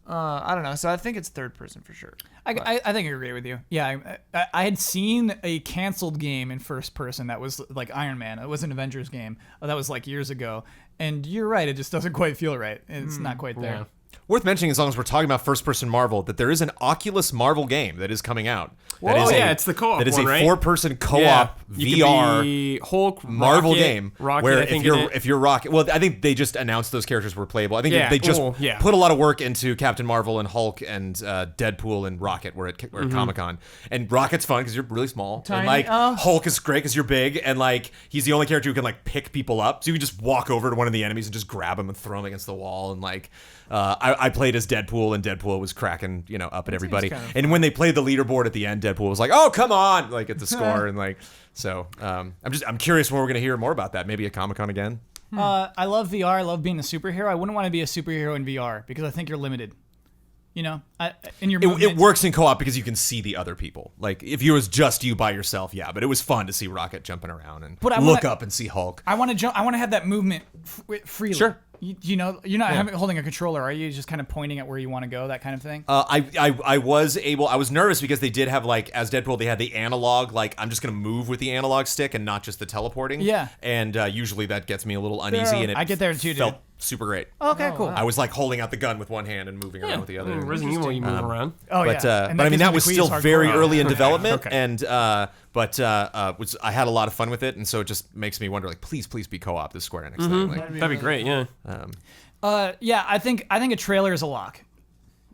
I don't know. So I think it's third person for sure. I think I agree with you. Yeah, I had seen a canceled game in first person that was like Iron Man. It was an Avengers game. That was like years ago. And you're right. It just doesn't quite feel right. It's not quite there. Yeah. Worth mentioning, as long as we're talking about first-person Marvel, that there is an Oculus Marvel game that is coming out. That Oh, is yeah, it's the co-op That is one, a right? 4-person co-op Yeah. You could VR be Hulk, Marvel Rocket, game Rocket, where I think if you're Rocket, well, I think they just announced those characters were playable. I think Yeah, they just cool, yeah. put a lot of work into Captain Marvel and Hulk and Deadpool and Rocket. We're at Comic-Con, and Rocket's fun because you're really small, and Tiny, like oh. Hulk is great because you're big, and like he's the only character who can like pick people up, so you can just walk over to one of the enemies and just grab him and throw him against the wall, and like I played as Deadpool, and Deadpool was cracking up at everybody, kind of and when they played the leaderboard at the end, Deadpool was like, "Oh, come on!" like at the score, and like so. I'm curious when we're gonna hear more about that. Maybe at Comic-Con again. I love VR. I love being a superhero. I wouldn't want to be a superhero in VR because I think you're limited. You know, in your It movement. works in co-op because you can see the other people. Like if it was just you by yourself, yeah. But it was fun to see Rocket jumping around and But I look wanna- up and see Hulk. I want to jump. I want to have that movement freely. Sure. You know, you're not holding a controller, are you? Just kind of pointing at where you want to go, that kind of thing. I was nervous because they did have like as Deadpool they had the analog like I'm just gonna move with the analog stick and not just the teleporting. Yeah. And usually that gets me a little uneasy and it I get there too, dude. felt super great. Okay, cool. I was like holding out the gun with one hand and moving around with the other. Resident Evil, you move around. Oh But yeah. And but I mean gives that me was the still Queens very hardcore. early in development, Okay. and I had a lot of fun with it, and so it just makes me wonder like please be co-op this Square Enix thing. Like, That'd be great, yeah. Yeah, I think a trailer is a lock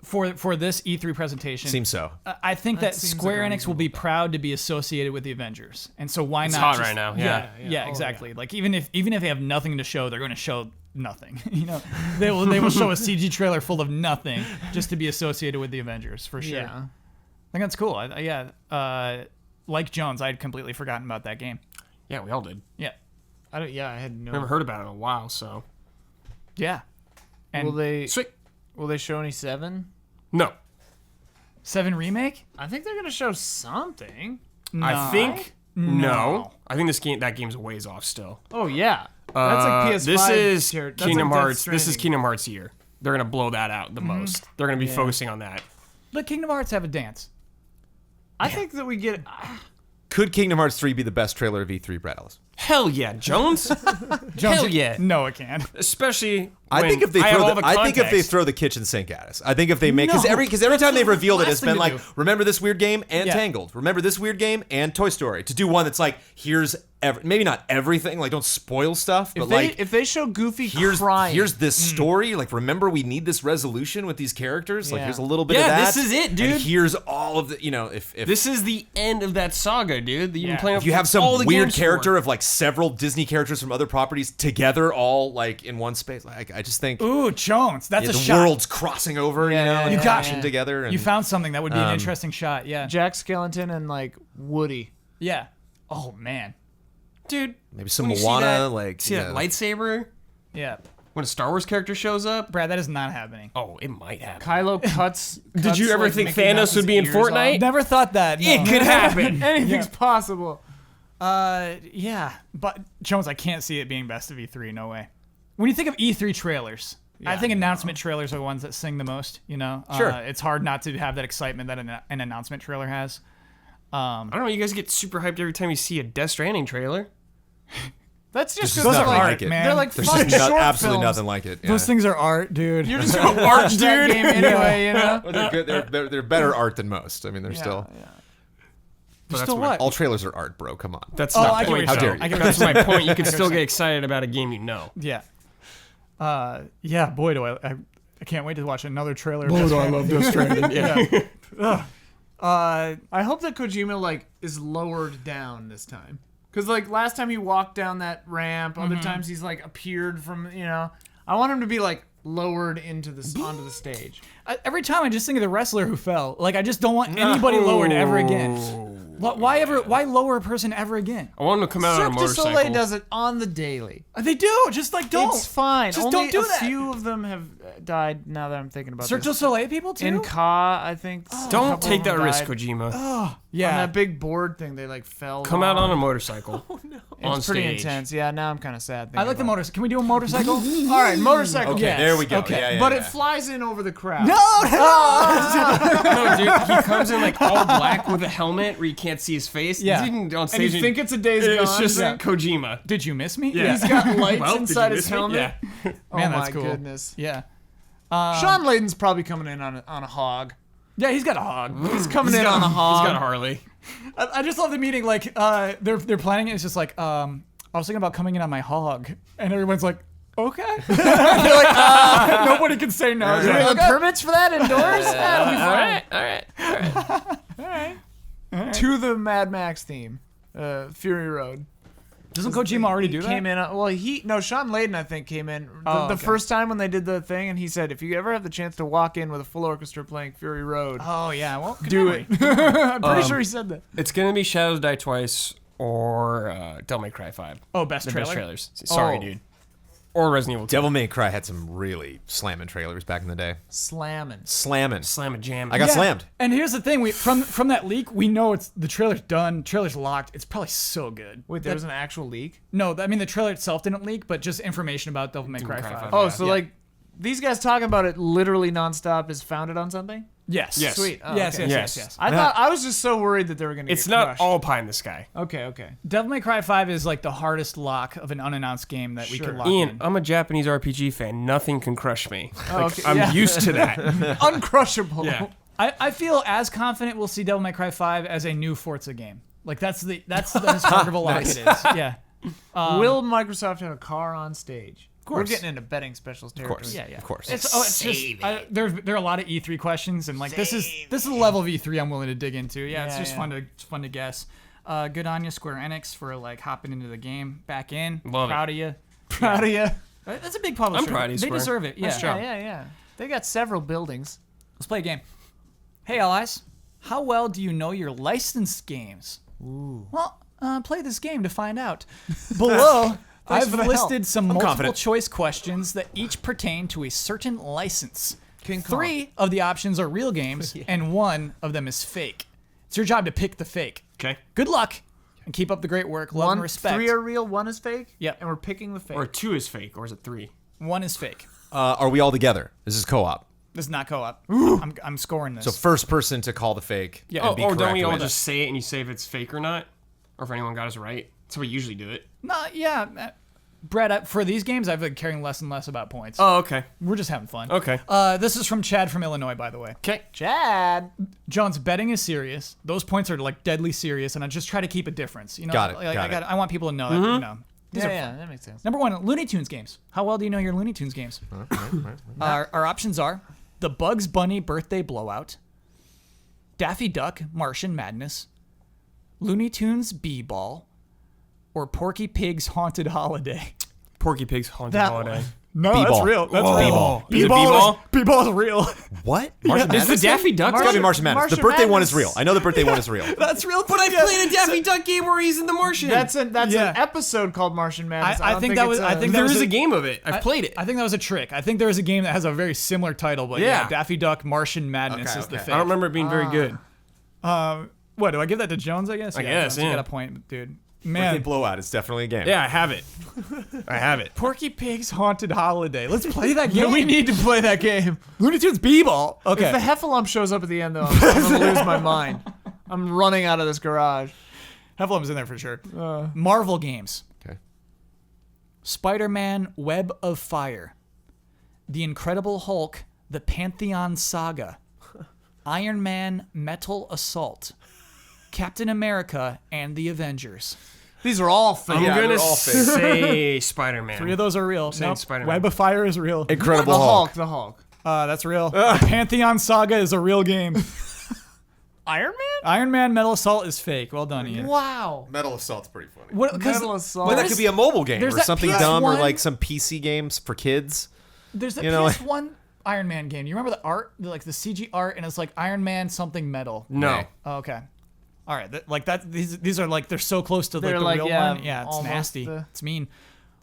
for this E3 presentation. seems so. I think that seems Square like a Enix will be proud to be associated with the Avengers, and so why It's not? hot just- right now, Yeah, yeah. exactly. Like even if they have nothing to show, they're going to show nothing. You know, they will show a CG trailer full of nothing just to be associated with the Avengers for sure. Yeah. I think that's cool. Like Jones, I had completely forgotten about that game. Yeah, we all did. Yeah, I had no. Never heard about it in a while, so. yeah. And Sweet. Will they show any 7? No. 7 remake? I think they're gonna show something. I think No. I think that game's a ways off still. Oh yeah. That's like PS5. This is tier- that's Kingdom like Death Hearts. This is Stranding. Kingdom Hearts year. They're gonna blow that out the most. They're gonna be focusing on that. Let Kingdom Hearts have a dance. I think that we get. Could Kingdom Hearts 3 be the best trailer of E3, Brad Ellis? Hell yeah, Jones. Jones, Hell yeah. No, it can't. Especially. I think if they have throw all the, I think if they context. throw the kitchen sink at us. I think if they make because No, every that's time they've the revealed it, last it's thing been to like do. remember this weird game and Yeah. Tangled. Remember this weird game and Toy Story. To do one that's like here's maybe not everything. Like don't spoil stuff, but If they show Goofy here's crying, this story. Like remember we need this resolution with these characters. Like Yeah. here's a little bit Yeah, of that. this is it, dude. And here's all of the if This is the end of that saga, dude. That you've been playing. if you have all some the weird games character for. of like several Disney characters from other properties together, all like in one space, like I just think Ooh, Jones, that's the a shot. world's crossing over, yeah, like you got crashing it. together. And, You found something that would be an interesting shot. Yeah. Jack Skellington and like Woody. Yeah. Oh man. Dude, maybe some when you see Moana, that- like see that lightsaber Yeah. when a Star Wars character shows up. Brad, that is not happening. Oh, it might happen. Kylo cuts. Did you ever like, think Mickey Thanos Mouse's would be in ears Fortnite? Never thought that. No. It could happen. Anything's possible. Yeah. But Jones, I can't see it being best of E3. No way. When you think of E3 trailers, I think announcement trailers are the ones that sing the most. You know, Sure. It's hard not to have that excitement that an announcement trailer has. I don't know. You guys get super hyped every time you see a Death Stranding trailer. That's just There's because nothing like, like it. man. they're like There's fun just short absolutely films. nothing like it. Those things are art, dude. You're just gonna watch that game anyway, you know. Well, they're good. They're better art than most. I mean, they're still. Yeah. That's still my- what? All trailers are art, bro. Come on. That's Oh, not I the get what point. you're How saying. dare you. I get what That's you're my saying. point. You can still get excited about a game you know. Yeah. Yeah, boy, do I can't wait to watch another trailer. Boy, do I love Death Stranding. Yeah. I hope that Kojima like is lowered down this time. Cause like last time he walked down that ramp, other times he's like appeared from I want him to be like lowered into onto the stage. Every time I just think of the wrestler who fell. Like I just don't want anybody lowered ever again. Why lower a person ever again? I want him to come out on a Cirque du motorcycle. Soleil does it on the daily. They do. Just like don't. It's fine. Just Only don't do a that. few of them have died. Now that I'm thinking about Cirque du this. Soleil people too. In Ka, I think. a Don't couple take of that them risk, died. Kojima. yeah. On that big board thing, they like fell. Come out on a down. motorcycle. On It's pretty stage. intense. Yeah, now I'm kind of sad. I like the motorcycle. Can we do a motorcycle? All right, motorcycle. Okay, Yes. there we go. Okay. Yeah, But yeah. it flies in over the crowd. No, dude, he comes in like all black with a helmet where you can't see his face. Yeah. He's even on And stage. you think it's a Days it's Gone just thing? Kojima. Did you miss me? Yeah. He's got lights Well, did inside you his miss me? helmet. Yeah. Man, oh that's my cool. goodness. Yeah. Sean Layden's probably coming in on a hog. Yeah, he's got a hog. He's coming in on a hog. He's got a Harley. I just love the meeting. Like, they're planning it. It's just like, I was thinking about coming in on my hog, and everyone's like, okay. They're like, nobody can say no. Do we have the permits for that indoors? That'll be fine. All right. To the Mad Max theme, Fury Road. Doesn't Kojima already do that? Came in. Sean Layden I think came in the first time when they did the thing, and he said, if you ever have the chance to walk in with a full orchestra playing Fury Road, Oh yeah. Well, good do memory. it. I'm pretty sure he said that. It's gonna be Shadows Die Twice or Devil May Cry 5. Oh, best The trailer. best trailers. Sorry, Oh. dude. Or Resident Evil 2. Devil May Cry had some really slamming trailers back in the day. Slamming. Slamming. Slam a jam. I got Yeah. slammed. And here's the thing: from that leak, we know it's the trailer's done. Trailer's locked. It's probably so good. Wait, there was an actual leak? No, I mean the trailer itself didn't leak, but just information about Devil May Cry Cry 5. 5. Oh, Yeah. so like these guys talking about it literally nonstop is founded on something? Yes. Yes. Sweet. Oh, Yes, okay. yes, yes, Yes. yes. I thought I was just so worried that they were gonna It's get not crushed. all pie in the sky. Okay. Devil May Cry 5 is like the hardest lock of an unannounced game that we Sure. could lock Ian, in. I'm a Japanese RPG fan. Nothing can crush me. okay. I'm Yeah. used to that. Uncrushable. Yeah. I feel as confident we'll see Devil May Cry 5 as a new Forza game. Like that's as hard of a lock it is. Yeah. Will Microsoft have a car on stage? Of course. We're getting into betting specials Of territory. course. Yeah, yeah. Of course. It's just there are a lot of E3 questions and like this is the level of E3 I'm willing to dig into. Yeah, it's Yeah, just yeah. fun to guess. Good on you, Square Enix, for like hopping into the game back in. Love it. Proud of you. Proud of you. That's a big publisher. I'm proud of you, They Square. deserve it. Yeah. Nice job. Yeah. They got several buildings. Let's play a game. Hey, allies. How well do you know your licensed games? Ooh. Well, play this game to find out. Below, I've for the listed help. some multiple confident. choice questions that each pertain to a certain license. King Kong. 3 of the options are real games, and 1 of them is fake. It's your job to pick the fake. Okay. Good luck, and keep up the great work. Love and respect. 3 are real, 1 is fake. Yep. And we're picking the fake. Or 2 is fake, or is it 3? 1 is fake. Are we all together? This is co-op. This is not co-op. I'm scoring this. So first person to call the fake. Yeah. and be Oh, don't correct we all wins. just say it and you say if it's fake or not? Or if anyone got us right? That's how we usually do it. No, yeah. Brett, for these games, I've been caring less and less about points. Oh, okay. We're just having fun. Okay. This is from Chad from Illinois, by the way. Okay. Chad. Jones, betting is serious. Those points are like deadly serious, and I just try to keep a difference. You know, Got it, Like, got it. I want people to know that. You know, these are fun. Yeah, that makes sense. Number 1, Looney Tunes games. How well do you know your Looney Tunes games? Our options are the Bugs Bunny Birthday Blowout, Daffy Duck Martian Madness, Looney Tunes B-Ball, or Porky Pig's Haunted Holiday. Porky Pig's Haunted That Holiday. one. No, B-ball. that's real. That's Whoa. B-ball. Is it B-ball? B-ball is real. What? Is the Daffy Duck? It's gotta be Martian Madness. Martian The birthday one Madness. is real. I know the birthday one is real. That's real. But I played a Daffy Duck game where he's in the Martian. That's Yeah. an episode called Martian Madness. I don't think that was- it's I a- think that there was is a- a game of it. I've played it. I think that was a trick. I think there is a game that has a very similar title, but yeah, Yeah. Daffy Duck Martian Madness Okay, is the okay. fake. I don't remember it being very good. What, do I give that to Jones, I guess? I guess, Jones, you yeah. got a point, dude. Birthday Man, blowout. It's definitely a game. Yeah, I have it. I have it. Porky Pig's Haunted Holiday. Let's play that game. we need to play that game. Looney Tunes B-Ball. If the Okay. Heffalump shows up at the end, though, I'm gonna lose my mind. I'm running out of this garage. Heffalum's in there for sure. Marvel games. Okay. Spider-Man Web of Fire, The Incredible Hulk, The Pantheon Saga, Iron Man Metal Assault, Captain America, and The Avengers. These are all fake. I'm gonna they're all fake. say Spider-Man. 3 of those are real. saying Nope. Spider-Man. Web of Fire is real. Incredible The Hulk. The Hulk. That's real. Pantheon Saga is a real game. Iron Man? Iron Man Metal Assault is fake. Well done, Ian. Wow. Metal Assault's pretty funny. What? 'Cause Metal Assault. Well, that could be a mobile game there's or that something dumb, or PS1 like some PC games for kids. There's a You know, PS1 Iron Man game. You remember the art, like the CG art, and it's like Iron Man something metal. No. Oh, okay. All right. Like that. These are like they're so close to like They're the like, real yeah, one. Yeah, it's almost nasty. the- It's mean.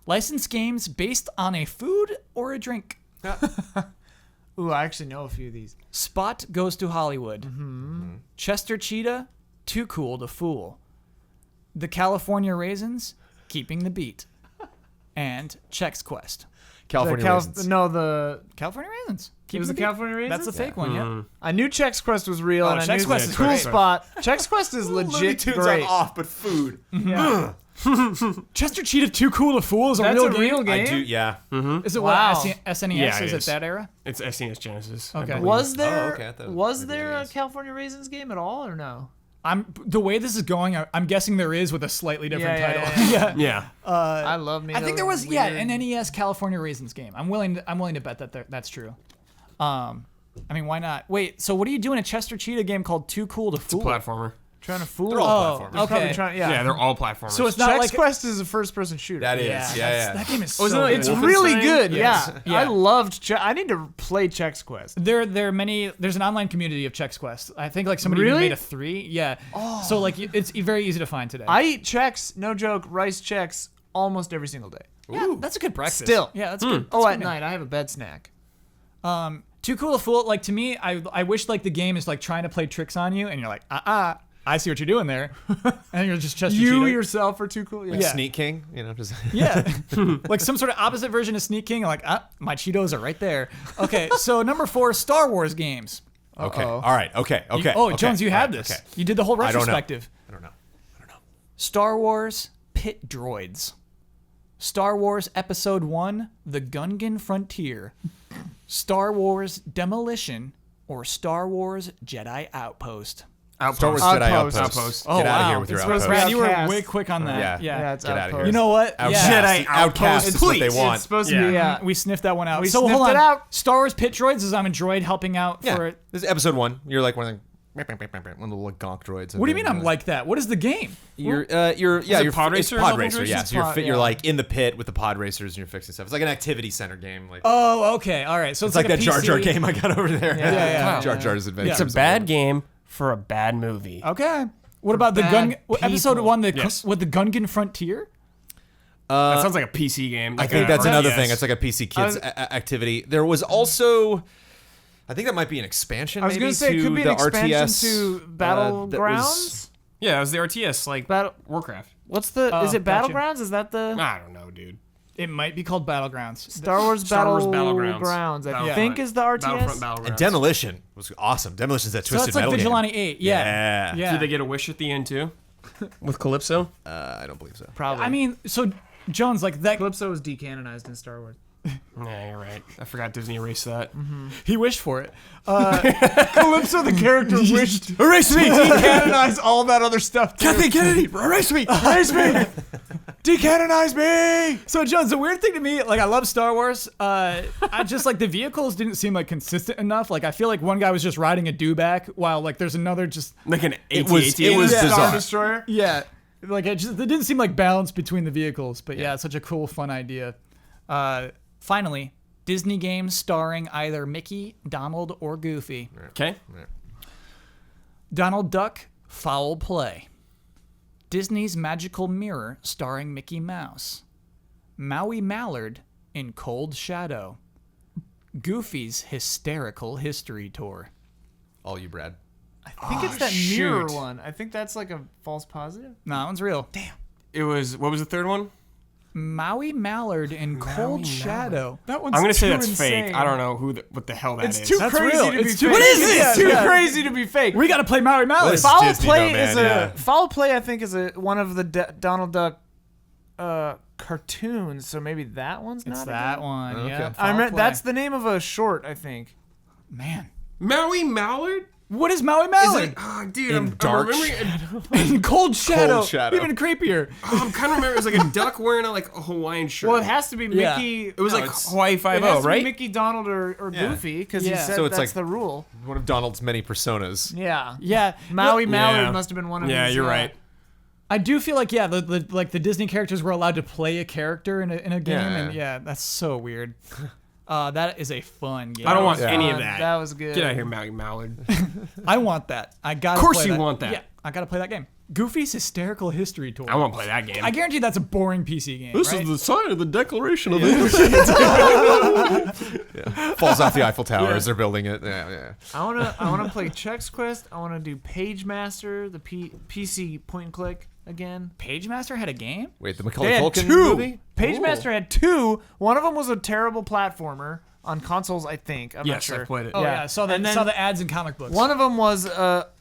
Licensed games based on a food or a drink. Ooh, I actually know a few of these. Spot Goes to Hollywood. Chester Cheetah, Too Cool to Fool. The California Raisins, Keeping the Beat. And Chex Quest. California The Raisins. the California Raisins. it Keeping was the Beat. California Raisins. That's the fake one, yeah. I knew Chex Quest was real, Oh, and I Chex knew Quest the is cool great. spot. Chex Quest is Looney legit Tunes great. are off, but food. Yeah. Chester Cheetah, Too Cool to Fool is a That's real a game. real game. I do, yeah. Is it Wow. what SNES? Yeah, it is it is. that era? It's SNES Genesis. I Okay. believe. Was there okay, I thought it was was there a NES. California Raisins game at all or no? The way this is going, I'm guessing there is with a slightly different Yeah, title. yeah, Yeah. Yeah. I love me. I think there was those weird- an NES California Raisins game. I'm willing to bet that that's true. I mean, why not? Wait, so what are you doing a Chester Cheetah game called Too Cool to It's a Fool? platformer. trying to fool. They're all Oh, platformers. They're probably okay. trying- Yeah, they're all platformers. So it's not Chex like Quest is a first-person shooter. That is, yeah, yeah. that game is Oh, isn't so it- good. It's Wolfenstein? really good. Yes. Yeah. Yeah. I loved. I need to play Chex Quest. There are many. There's an online community of Chex Quest. I think like somebody even Really? made a 3. Yeah. So like it's very easy to find today. I eat Chex, no joke, rice Chex almost every single day. yeah, that's a good breakfast. Still. Yeah, that's good. Oh, That's at good. night I have a bed snack. Too Cool to Fool. Like to me, I wish like the game is like trying to play tricks on you, and you're like, I see what you're doing there, and you're just Chester You Cheetah. yourself are too cool. Yeah. Yeah. Sneak King, just Yeah, like some sort of opposite version of Sneak King. Like, my Cheetos are right there. Okay, so number 4, Star Wars games. Okay. Uh-oh. All right. Okay. Okay. Oh, okay. Jones, you All had right, this. Okay. You did the whole I don't know. retrospective. I don't know. Star Wars Pit Droids. Star Wars Episode 1, The Gungan Frontier. Star Wars Demolition, or Star Wars Jedi Outpost. Outpost. Star Wars Jedi Outpost. Outpost. Outpost. Oh, Get out of wow. here with your It's supposed to be Outpost. Brad, you were Outcast. way quick on that. Yeah. It's Get out of Outpost. here. You know what? Outcast. Jedi Outcast is what they please. want. It's supposed to be. Yeah. We sniffed that one out. We so sniffed hold on. it out. Star Wars Pit Droids is I'm a droid helping out Yeah. for. This is episode 1. You're like one of the one of the little gonk droids. What do you mean I'm like that? What is the game? You're it you're pod it's racer or pod something? racer. Yeah, It's so you're pod- you're yeah. like in the pit with the pod racers and you're fixing stuff. It's like an activity center game. Like Oh, okay. All right. So it's like a that Jar Jar PC. game I got over there. yeah. Jar Jar's Adventure. It's a bad game for a bad movie. Okay. What about the gun? Bad Episode people. 1, Yes. with the Gungan Frontier? That sounds like a PC game. I Like think a that's another RTS. thing. It's like a PC kids activity. There was also, I think that might be an expansion. I was maybe, gonna say it to could be the an expansion RTS, to that Battlegrounds. was- Yeah, it was the RTS, like Battle- Warcraft. What's the? Oh, is it gotcha. Battlegrounds? Is that the I don't know, dude. It might be called Battlegrounds. Star Wars Star Wars Battlegrounds? Battlegrounds. I Battlefront. think is the RTS. Battlefront Battlegrounds. And Demolition was awesome. Demolition's that So twisted that's like metal Vigilante game. 8. Yeah. Yeah. Did they get a wish at the end too? With Calypso? I don't believe so. Probably. I mean, so Jones, like that. Calypso was decanonized in Star Wars. Yeah, you're right. I forgot Disney erased that. He wished for it. Calypso, the character, wished Erase me! decanonize all that other stuff. Too. Kathy Kennedy! Erase me! Erase me! Decanonize me! So Jones, the weird thing to me, like I love Star Wars. I just like the vehicles didn't seem like consistent enough. Like I feel like one guy was just riding a dewback while like there's another just Like an It was Yeah. bizarre. Star Destroyer. yeah. Like it didn't seem like balance between the vehicles. But yeah, it's such a cool, fun idea. Finally, Disney games starring either Mickey, Donald, or Goofy. Okay. Donald Duck, Foul Play. Disney's Magical Mirror starring Mickey Mouse. Maui Mallard in Cold Shadow. Goofy's Hysterical History Tour. All you, Brad. I think it's that mirror shoot. one. I think that's like a false positive. No, that one's real. Damn. It was, what was the third one? Maui Mallard in Cold Shadow. That one's I'm going to say too that's insane. fake. I don't know what the hell that It's is. too That's crazy real. to be It's too- fake. What is It's this? too Yeah. crazy to be fake. We got to play Maui Mallard. What is- Foul Disney, Play though, man, is yeah. Foul Play. I think is one of the Donald Duck cartoons, so maybe that one's It's not that a one. Okay. Yeah. I Foul remember play. that's the name of a short, I think. Man. Maui Mallard? What is Maui Is Mallard? it? Oh, dude, In I'm Dark remembering. In Cold Shadow. Shadow. Even creepier. I'm kind of remember. It was like a duck wearing a Hawaiian shirt. Well, it has to be Yeah. Mickey. It was no, like it's- Hawaii it has 5-0, to right? be Mickey, Donald, or Yeah. Goofy, because he Yeah. said So it's that's like- the rule. One of Donald's many personas. Yeah. Yeah. Maui No, Mallard Yeah. must have been one of Yeah, his. you're right. I do feel like the Disney characters were allowed to play a character in a game, Yeah. and yeah, that's so weird. That is a fun game. I don't want Yeah. any of that. That was good. Get out of here, Maui Mallard. I want that. I got. Of course you want that. Yeah, I gotta play that game. Goofy's Hysterical History Tour. I won't play that game. I guarantee that's a boring PC game. right? the sign of the Declaration of Falls off the Eiffel Tower as they're building it. Yeah. I wanna play Chex Quest. I wanna do Page Master, the PC point and click again. Page Master had a game. Wait, the Macaulay They had Culkin two. movie? Page Ooh. Master had two. One of them was a terrible platformer on consoles, I think. I'm not Yes, sure. I played it. Oh yeah, Yeah. saw the And then- saw the ads in comic books. One of them was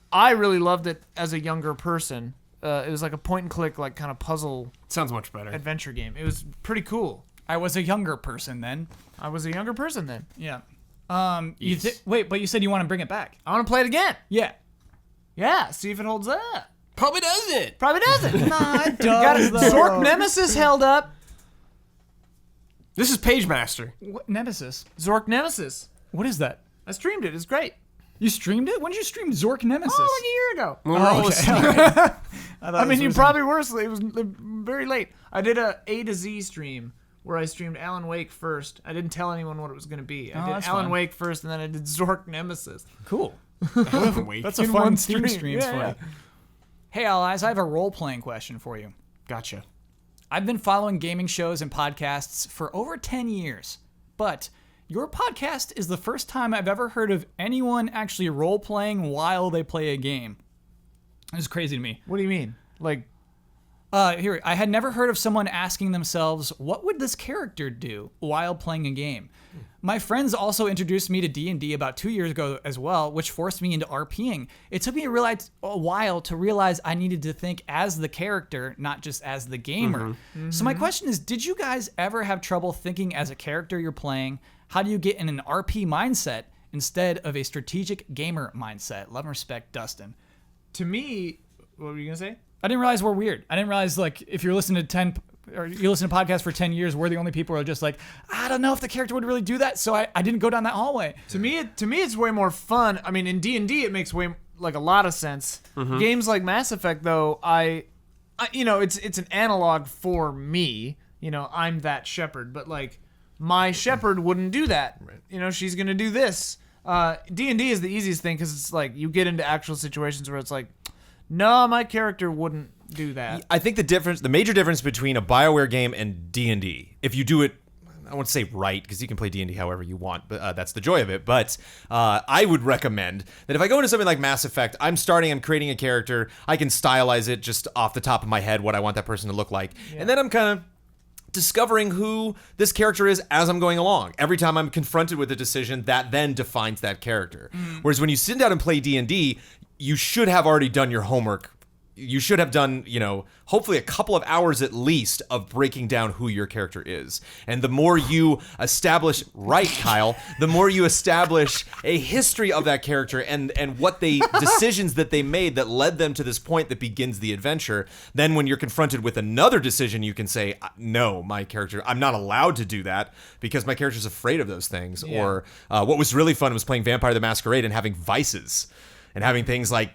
I really loved it as a younger person. It was like a point and click, like kind of puzzle Sounds much better. adventure game. It was pretty cool. I was a younger person then. I was a younger person then. Yeah. Yes. Wait, but you said you want to bring it back. I want to play it again. Yeah. Yeah, see if it holds up. Probably doesn't. Probably doesn't. Nah, it Got does. it. Zork Nemesis held up. This is Page Master. What, Nemesis. Zork Nemesis. What is that? I streamed it. It's great. You streamed it? When did you stream Zork Nemesis? Oh, like a year ago. When we're all okay. asleep. I mean, you probably were asleep. It was very late. I did A to Z stream where I streamed Alan Wake first. I didn't tell anyone what it was going to be. I Oh, did that's Alan fun. Wake first, and then I did Zork Nemesis. Cool. Wait. That's a In fun one stream stream. streams Yeah, for yeah. you. Hey, Allies, I have a role-playing question for you. Gotcha. I've been following gaming shows and podcasts for over 10 years, but your podcast is the first time I've ever heard of anyone actually role-playing while they play a game. It's crazy to me. What do you mean? Like, Here, I had never heard of someone asking themselves, what would this character do while playing a game? My friends also introduced me to D&D about 2 years ago as well, which forced me into RPing. It took me a while to realize I needed to think as the character, not just as the gamer. So my question is, did you guys ever have trouble thinking as a character you're playing? How do you get in an RP mindset instead of a strategic gamer mindset? Love and respect, Dustin. to me, what were you going to say? I didn't realize we're weird. I didn't realize, like, if you're listening to 10 or you listen to podcasts for 10 years, we're the only people who are just like, I don't know if the character would really do that, so I didn't go down that hallway. To me, it's way more fun. I mean, in D&D, it makes like a lot of sense. Games like Mass Effect, though, I it's an analog for me. You know, I'm that shepherd, but like my shepherd wouldn't do that. Right. You know, she's gonna do this. D&D is the easiest thing because it's like you get into actual situations where it's like, no, my character wouldn't do that. I think the major difference between a BioWare game and D&D, if you do it, I won't say right, because you can play D&D however you want, but that's the joy of it. But I would recommend that if I go into something like Mass Effect, I'm creating a character, I can stylize it just off the top of my head, what I want that person to look like. And then I'm kind of discovering who this character is as I'm going along. Every time I'm confronted with a decision, that then defines that character. Whereas when you sit down and play D&D, you should have already done your homework. You should have done, hopefully a couple of hours at least of breaking down who your character is. And the more you establish, right, Kyle, the more you establish a history of that character and what decisions that they made that led them to this point that begins the adventure, then when you're confronted with another decision, you can say, no, my character, I'm not allowed to do that because my character's afraid of those things. Yeah. Or what was really fun was playing Vampire the Masquerade and having vices. And having things like,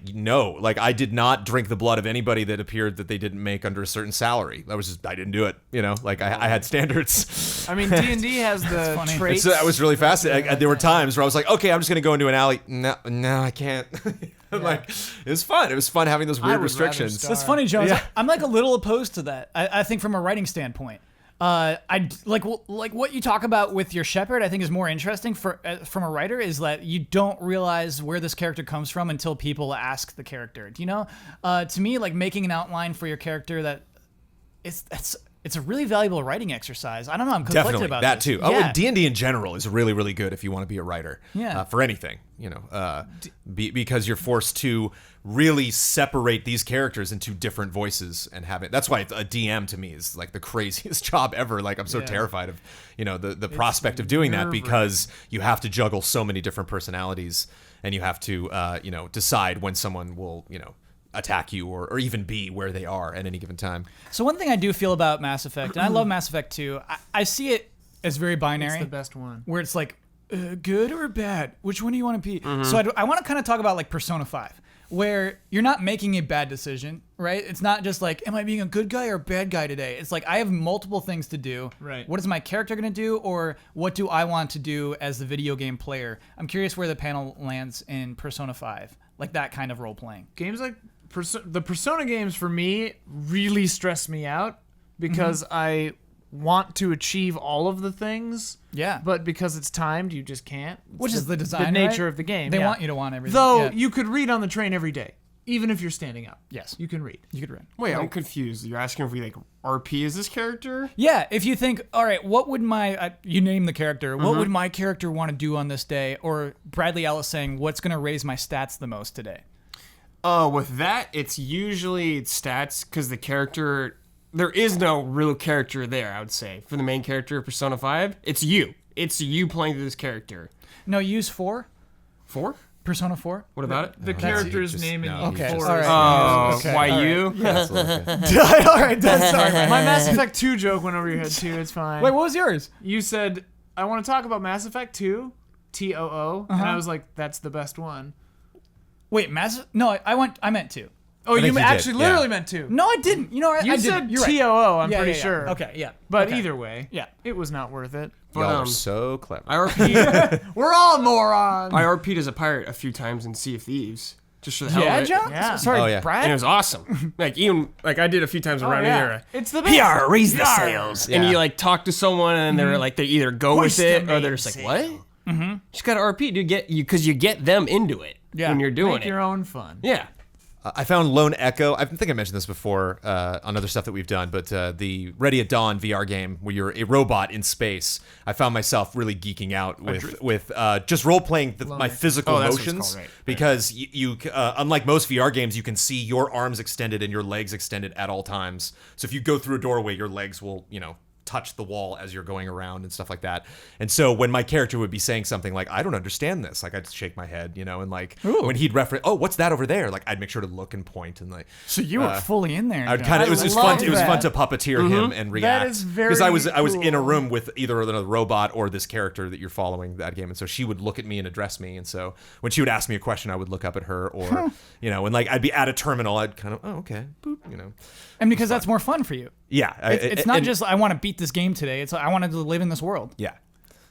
I did not drink the blood of anybody that appeared that they didn't make under a certain salary. I didn't do it, I had standards. I mean, D&D has the funny. traits. So that was really fascinating. There were times where I was like, okay, I'm just going to go into an alley. No, I can't. Like, it was fun. It was fun having those weird would rather restrictions. start- That's funny, Jones. Yeah. I'm like a little opposed to that. I think from a writing standpoint. I like what you talk about with your shepherd. I think is more interesting from a writer is that you don't realize where this character comes from until people ask the character. Do you know? To me, like making an outline for your character it's a really valuable writing exercise. I don't know. I'm conflicted Definitely about that this. too. Yeah. Oh, and D&D in general is really, really good if you want to be a writer. Yeah. For anything, because you're forced to really separate these characters into different voices and have it. That's why a DM to me is like the craziest job ever. Like I'm so terrified of, the prospect of doing that because you have to juggle so many different personalities and you have to, decide when someone will, attack you or even be where they are at any given time. So one thing I do feel about Mass Effect, and I love Mass Effect 2, I see it as very binary. It's the best one. Where it's like, good or bad? Which one do you want to be? So I want to kind of talk about like Persona 5, where you're not making a bad decision, right? It's not just like, am I being a good guy or a bad guy today? It's like, I have multiple things to do. Right. What is my character going to do, or what do I want to do as the video game player? I'm curious where the panel lands in Persona 5, like that kind of role-playing. Games like the Persona games for me really stress me out because I want to achieve all of the things. Yeah. But because it's timed, you just can't. Which is the design, the nature right? of the game. They yeah. want you to want everything. Though Yeah. you could read on the train every day, even if you're standing up. Yes. You can read. You could run. Wait, I'm confused. You're asking if we like RP as this character? Yeah, if you think, all right, what would you name the character, what would my character want to do on this day? Or Bradley Ellis saying, what's going to raise my stats the most today? With that, it's usually stats because the character, there is no real character there, I would say. For the main character of Persona 5, it's you. It's you playing this character. No, use 4. 4? Persona 4? What about it? The character's name in Okay, E4. all right. Oh, Okay, why all right. you? All right, that's sorry. My Mass Effect 2 joke went over your head too. It's fine. Wait, what was yours? You said, I want to talk about Mass Effect 2, TOO, and I was like, that's the best one. Wait, No, I meant 2. Oh, think you you actually did, literally yeah. meant 2. No, I didn't. You know, You I said didn't. You're right. TOO, I'm Yeah, pretty yeah, yeah. sure. Okay, yeah. But Okay. either way, Yeah. it was not worth it. Y'all But, are so clever. I RP'd, We're all morons. I RP'd as a pirate a few times in Sea of Thieves. Just for the hell Yeah, of it. John? Yeah. Sorry, Oh, yeah. Brad? And it was awesome. Like, even, like, I did a few times around here. It's the best. Raise the sails. And you, like, talk to someone, and they're like, they either go Hoist with it, the or they're just like, what? You just gotta RP to because you get them into it when you're doing Make it. your own fun. Yeah. I found Lone Echo. I think I mentioned this before on other stuff that we've done, but the Ready at Dawn VR game where you're a robot in space. I found myself really geeking out with just role playing my physical Oh, that's what it's motions called, right. because you unlike most VR games, you can see your arms extended and your legs extended at all times. So if you go through a doorway, your legs will touch the wall as you're going around and stuff like that. And so when my character would be saying something like, I don't understand this, like I'd shake my head, and like when he'd reference, oh, what's that over there? Like I'd make sure to look and point and like. So you were fully in there. I'd John. kind of it was fun. love It was fun to that. puppeteer him and react. is very because I was in a cool. room with either another robot or this character that you're following that game, and so she would look at me and address me, and so when she would ask me a question, I would look up at her, or and like I'd be at a terminal, I'd kind of okay, boop, And because that's more fun for you. yeah. It's not just, I want to beat this game today. It's I wanted to live in this world. yeah.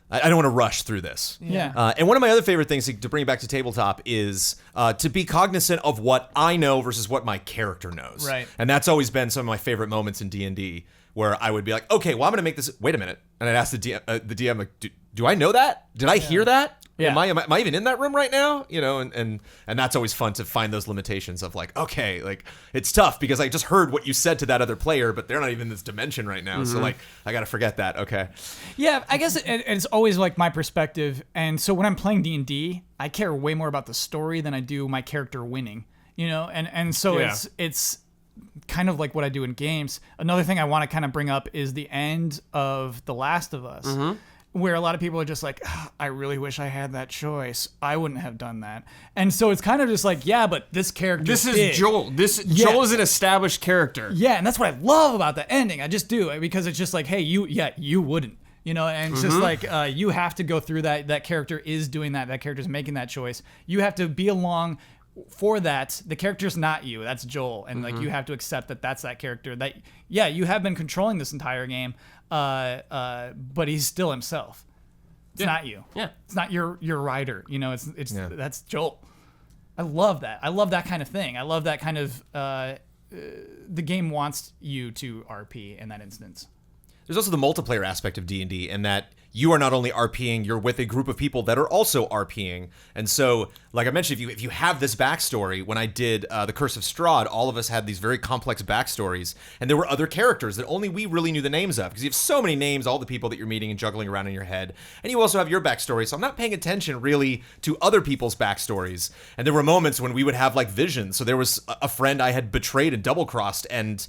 I don't want to rush through this. Yeah. And one of my other favorite things to bring it back to tabletop is to be cognizant of what I know versus what my character knows. Right. And that's always been some of my favorite moments in D&D where I would be like, okay, well, I'm going to make this. Wait a minute. And I'd ask the DM like, do I know that? Did I hear that? Yeah. Am I even in that room right now? And that's always fun to find those limitations of like, okay, like it's tough because I just heard what you said to that other player, but they're not even in this dimension right now. So like, I got to forget that. Okay. Yeah, I guess it's always like my perspective. And so when I'm playing D&D, I care way more about the story than I do my character winning, and so Yeah. it's kind of like what I do in games. Another thing I want to kind of bring up is the end of The Last of Us. Where a lot of people are just like, I really wish I had that choice. I wouldn't have done that. And so it's kind of just like, yeah, but this character This is did. Joel. Joel is an established character. Yeah, and that's what I love about the ending. I just do, because it's just like, hey, you wouldn't. And it's just like, you have to go through that. That character is doing that. That character's making that choice. You have to be along for that. The character's not you. That's Joel. And like, you have to accept that that's that character. That, yeah, you have been controlling this entire game. But he's still himself. It's not you. Yeah. It's not your rider. It's that's Joel. I love that. I love that kind of thing. I love that kind of the game wants you to RP in that instance. There's also the multiplayer aspect of D&D, and that you are not only RPing, you're with a group of people that are also RPing. And so, like I mentioned, if you have this backstory, when I did The Curse of Strahd, all of us had these very complex backstories, and there were other characters that only we really knew the names of, because you have so many names, all the people that you're meeting and juggling around in your head. And you also have your backstory, so I'm not paying attention really to other people's backstories. And there were moments when we would have like visions. So there was a friend I had betrayed and double-crossed, and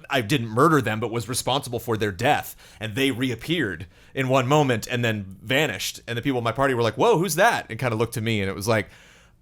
I didn't murder them, but was responsible for their death, and they reappeared in one moment and then vanished, and the people in my party were like, whoa, who's that? And kind of looked to me, and it was like,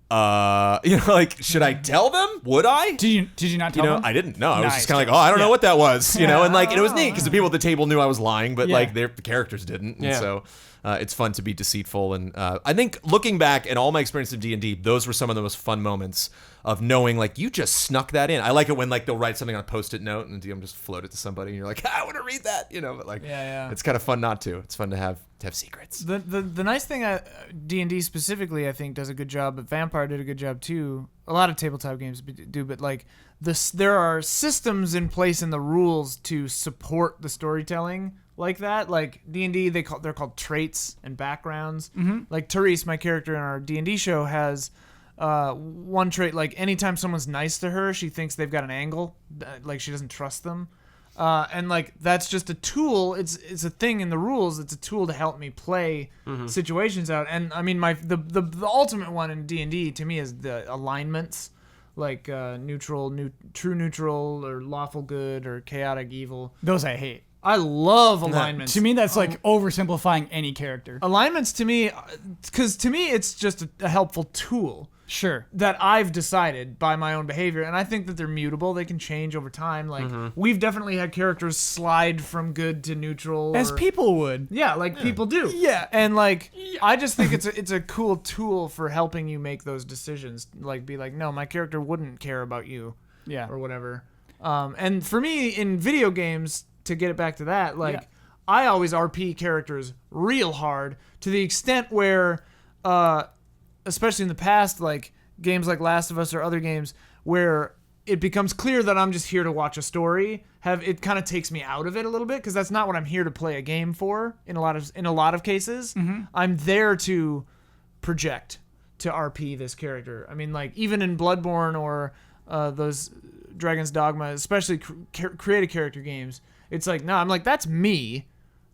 like, should I tell them? Would I? Did you not tell them? I didn't know. I was Nice. just kind of like, I don't know what that was, and like, and it was neat because the people at the table knew I was lying, but like the characters didn't, and so it's fun to be deceitful. And I think looking back at all my experience of D&D, those were some of the most fun moments of knowing, like, you just snuck that in. I like it when, like, they'll write something on a Post-it note and DM just float it to somebody, and you're like, I want to read that, but like, it's kind of fun not to. It's fun to have secrets. The nice thing, D&D specifically, I think, does a good job, but Vampire did a good job too. A lot of tabletop games do, but like there are systems in place in the rules to support the storytelling like that. Like D&D, they're called traits and backgrounds. Like Therese, my character in our D&D show, has one trait, like anytime someone's nice to her, she thinks they've got an angle, like she doesn't trust them. And like that's just a tool. It's a thing in the rules. It's a tool to help me play situations out. And I mean, the ultimate one in D&D to me is the alignments, like neutral, true neutral, or lawful good, or chaotic evil. Those I hate. I love alignments. To me, that's like oversimplifying any character. Alignments to me, because to me it's just a helpful tool. Sure. That I've decided by my own behavior, and I think that they're mutable. They can change over time. Like we've definitely had characters slide from good to neutral, As people would. yeah, like people do. Yeah. And like I just think it's a cool tool for helping you make those decisions. Like be like, no, my character wouldn't care about you, Yeah. or whatever. And for me in video games, to get it back to that, like Yeah. I always RP characters real hard to the extent where, especially in the past, like games like Last of Us or other games where it becomes clear that I'm just here to watch a story, it kind of takes me out of it a little bit, because that's not what I'm here to play a game for in a lot of cases. I'm there to project, to RP this character. I mean, like even in Bloodborne or those Dragon's Dogma, especially create a character games, it's like, no, I'm like, that's me.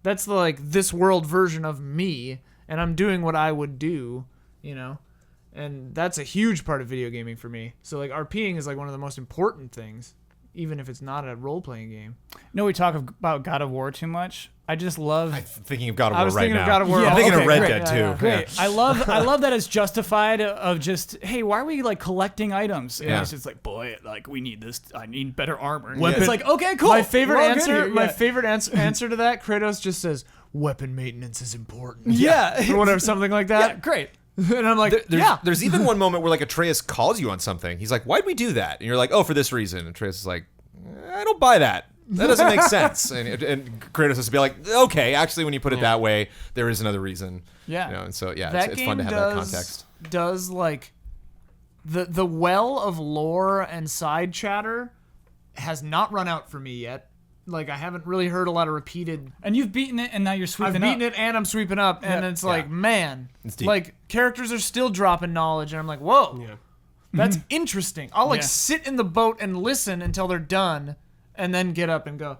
That's the, like, this world version of me, and I'm doing what I would do, and that's a huge part of video gaming for me. So like RPing is like one of the most important things, even if it's not a role-playing game. No, we talk about God of War too much. I just love. I'm thinking of God of War I was right thinking now. of God of War. Yeah, I'm thinking okay, of Red great. Dead too. Great. I love that it's justified of just, hey, why are we like collecting items? And Yeah. it's just like, boy, like we need this. I need better armor. And Weapon- it's like, okay, cool. My favorite We're all good answer, here. my Yeah. favorite answer to that, Kratos just says, "Weapon maintenance is important." Yeah. or whatever, something like Yeah, that. great. And I'm like, There's even one moment where like Atreus calls you on something. He's like, "Why'd we do that?" And you're like, "Oh, for this reason." And Atreus is like, "I don't buy that. That doesn't make sense." And Kratos has to be like, "Okay, actually, when you put it that way, there is another reason." Yeah. And so yeah, that it's game fun to have that context. does like the well of lore and side chatter has not run out for me yet. Like I haven't really heard a lot of repeated. And you've beaten it, and now you're sweeping I've up. beaten it and I'm sweeping up, and Yeah. it's like, man, It's deep. like characters are still dropping knowledge, and I'm like, whoa, Yeah. that's interesting. I'll like Yeah. sit in the boat and listen until they're done, and then get up and go.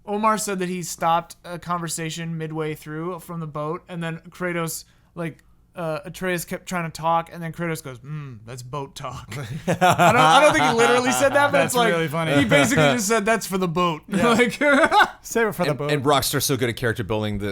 Omar said that he stopped a conversation midway through from the boat, and then Kratos, like, Atreus kept trying to talk, and then Kratos goes, that's boat talk. I don't think he literally said that, but That's it's like, really funny. he basically just said, that's for the boat. Like, Save it for the boat. And Rockstar's so good at character building.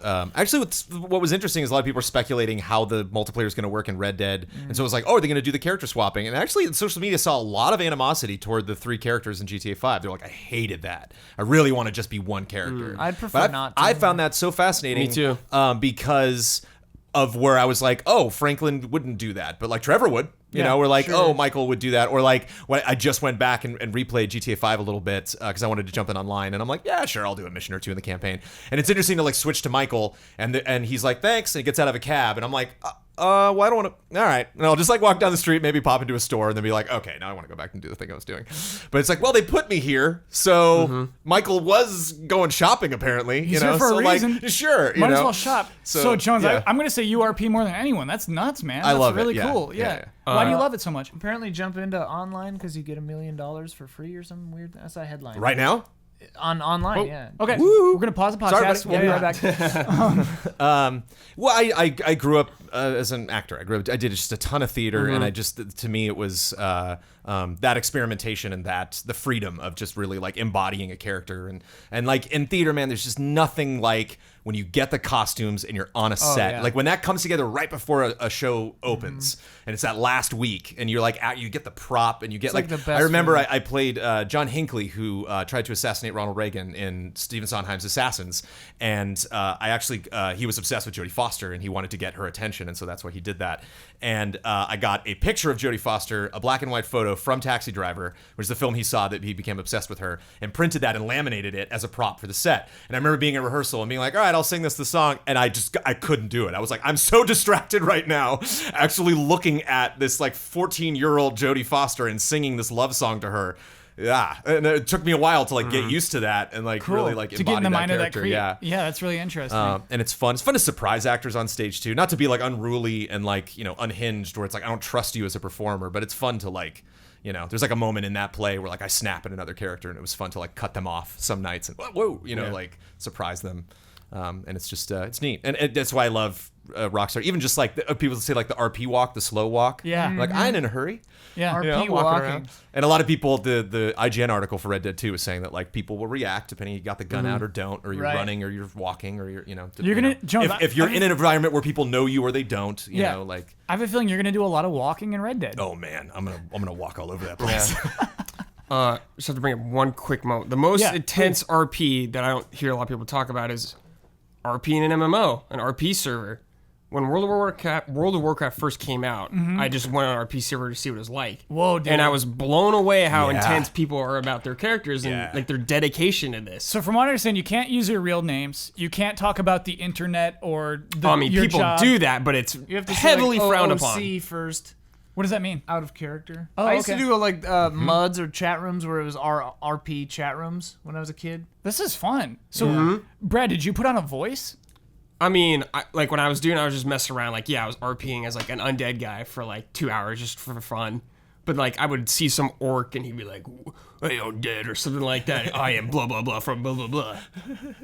Actually, what was interesting is a lot of people are speculating how the multiplayer is going to work in Red Dead, and so it was like, oh, are they going to do the character swapping? And actually, social media saw a lot of animosity toward the 3 characters in GTA 5. They're like, I hated that. I really want to just be one character. I'd prefer But not to. I found that so fascinating. Me too. Because of where I was like, oh, Franklin wouldn't do that, but like Trevor would. You Yeah, know, we're like, sure. oh, Michael would do that. Or like, when I just went back and replayed GTA 5 a little bit because I wanted to jump in online. And I'm like, yeah, sure, I'll do a mission or two in the campaign. And it's interesting to like switch to Michael and he's like, thanks. And he gets out of a cab. And I'm like, well, I don't want to. All right. And I'll just like walk down the street, maybe pop into a store, and then be like, okay, now I want to go back and do the thing I was doing. But it's like, well, they put me here, so Michael was going shopping apparently. He's you know, here for so a reason. like, sure, you Might know. as well shop. So, So Jones, yeah. I'm going to say you RP more than anyone. That's nuts, man. I That's love it, really yeah. cool. Yeah, Yeah. yeah. Why do you love it so much? Apparently, jump into online because you get $1 million for free or something weird. That's a headline. Right now. Online, yeah. Okay, we're going to pause the Sorry, podcast. buddy. We'll be Yeah, right back. Well, I grew up as an actor. I did just a ton of theater, and I just, to me, it was that experimentation and the freedom of just really like embodying a character, and like in theater, man, there's just nothing like when you get the costumes and you're on a set. yeah. Like when that comes together right before a show opens, and it's that last week, and you're like, you get the prop, and you get like the best I remember feeling. I played John Hinckley, who tried to assassinate Ronald Reagan in Stephen Sondheim's Assassins, and I actually he was obsessed with Jodie Foster, and he wanted to get her attention, and so that's why he did that. And I got a picture of Jodie Foster, a black and white photo from Taxi Driver, which is the film he saw that he became obsessed with her, and printed that and laminated it as a prop for the set. And I remember being in rehearsal and being like, all right, I'll sing the song, and I couldn't do it. I was like, I'm so distracted right now, actually looking at this like 14-year-old Jodie Foster and singing this love song to her. Yeah, and it took me a while to like get used to that and like really like To get in the mind of that character. creature. Yeah, that's really interesting. And it's fun. It's fun to surprise actors on stage too. Not to be like unruly and like, you know, unhinged where it's like I don't trust you as a performer, but it's fun to like, you know, there's like a moment in that play where like I snap at another character, and it was fun to like cut them off some nights and whoa, you know, like surprise them. And it's just it's neat, and that's why I love Rockstar. Even just like people say like the RP walk, the slow walk. Yeah. like I ain't in a hurry. yeah. RP You know, walking walking. around. And a lot of people, the IGN article for Red Dead 2 was saying that like people will react depending you got the gun out or don't, or you're Right. running or you're walking or you're, you know. You're gonna- Jones, if you're in an environment where people know you or they don't, you Yeah. know, like, I have a feeling you're going to do a lot of walking in Red Dead. oh man, I'm gonna walk all over that place. Just have to bring up one quick moment. The most Yeah, intense RP that I don't hear a lot of people talk about is RP in an MMO, an RP server. When World of Warcraft first came out, I just went on an RP server to see what it was like. Whoa, dude. And I was blown away how Yeah. intense people are about their characters and Yeah. like their dedication to this. So from what I understand, you can't use your real names. You can't talk about the internet or the, I mean, your people job. do that, but it's You have to heavily say, like, frowned OOC upon. first. What does that mean? Out of character. Oh, I used okay. to do like MUDs or chat rooms where it was RP chat rooms when I was a kid. This is fun. So, Brad, did you put on a voice? I mean, like when I was just messing around. Like, yeah, I was RPing as like an undead guy for like 2 hours just for fun. But like, I would see some orc and he'd be like, "Hey, undead," or something like that. "I am blah blah blah from blah blah blah.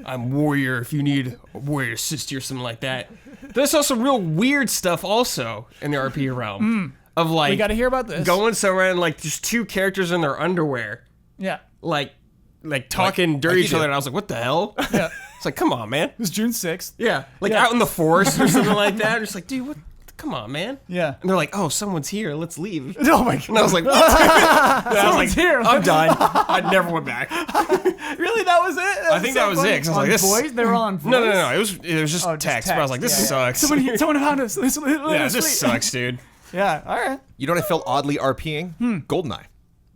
I'm warrior. If you need a warrior assist you," or something like that. There's also some real weird stuff also in the RP realm of like We got to hear about this. going somewhere and like just two characters in their underwear, Yeah. like talking dirty you to each other. do. And I was like, what the hell? Yeah. It's like, come on, man. It was June 6th. Yeah, like Yeah. out in the forest or something like that. I'm just like, dude, what? Come on, man. Yeah. And they're like, oh, someone's here. Let's leave. Oh my god. And I was like, what? And I was Someone's like, here. I'm done. I never went back. Really? That was it? I think that was it. 'Cause I was On like, this. voice? They were all on voice? No. It was just Oh, just text. But I was like, this text, sucks. Someone found us. yeah, this sucks, dude. Yeah. All right. You know what I felt oddly RPing? GoldenEye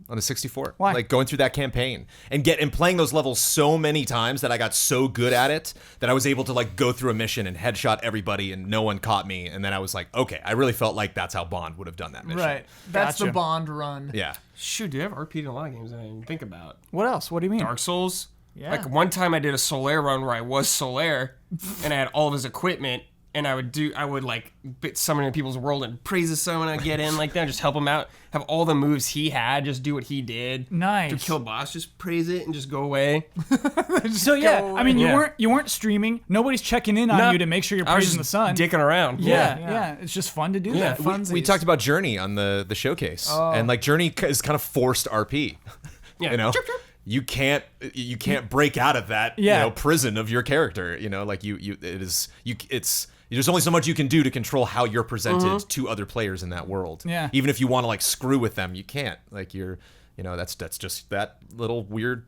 on a 64. Why? Like going through that campaign and playing those levels so many times that I got so good at it that I was able to like go through a mission and headshot everybody and no one caught me. And then I was like, okay, I really felt like that's how Bond would have done that mission. Right. That's Gotcha. the Bond run. Yeah. Shoot, dude, I've RP'd in a lot of games I didn't even think about. What else? What do you mean? Dark Souls. Yeah. Like one time I did a Solaire run where I was Solaire and I had all of his equipment and I would like summon in people's world and praise the summon I get in like that, just help him out, have all the moves he had, just do what he did. Nice. To kill boss, just praise it and just go away. So yeah, I mean, Yeah. you weren't streaming. Nobody's checking in on No, you to make sure you're I was praising the just sun. dicking around. Yeah. It's just fun to do that. We talked about Journey on the showcase, and like Journey is kind of forced RP. Yeah. You know, Chirp, chirp. you can't break out of that Yeah. you know prison of your character. You know, like there's only so much you can do to control how you're presented to other players in that world. Yeah. Even if you want to like screw with them, you can't. Like that's just that little weird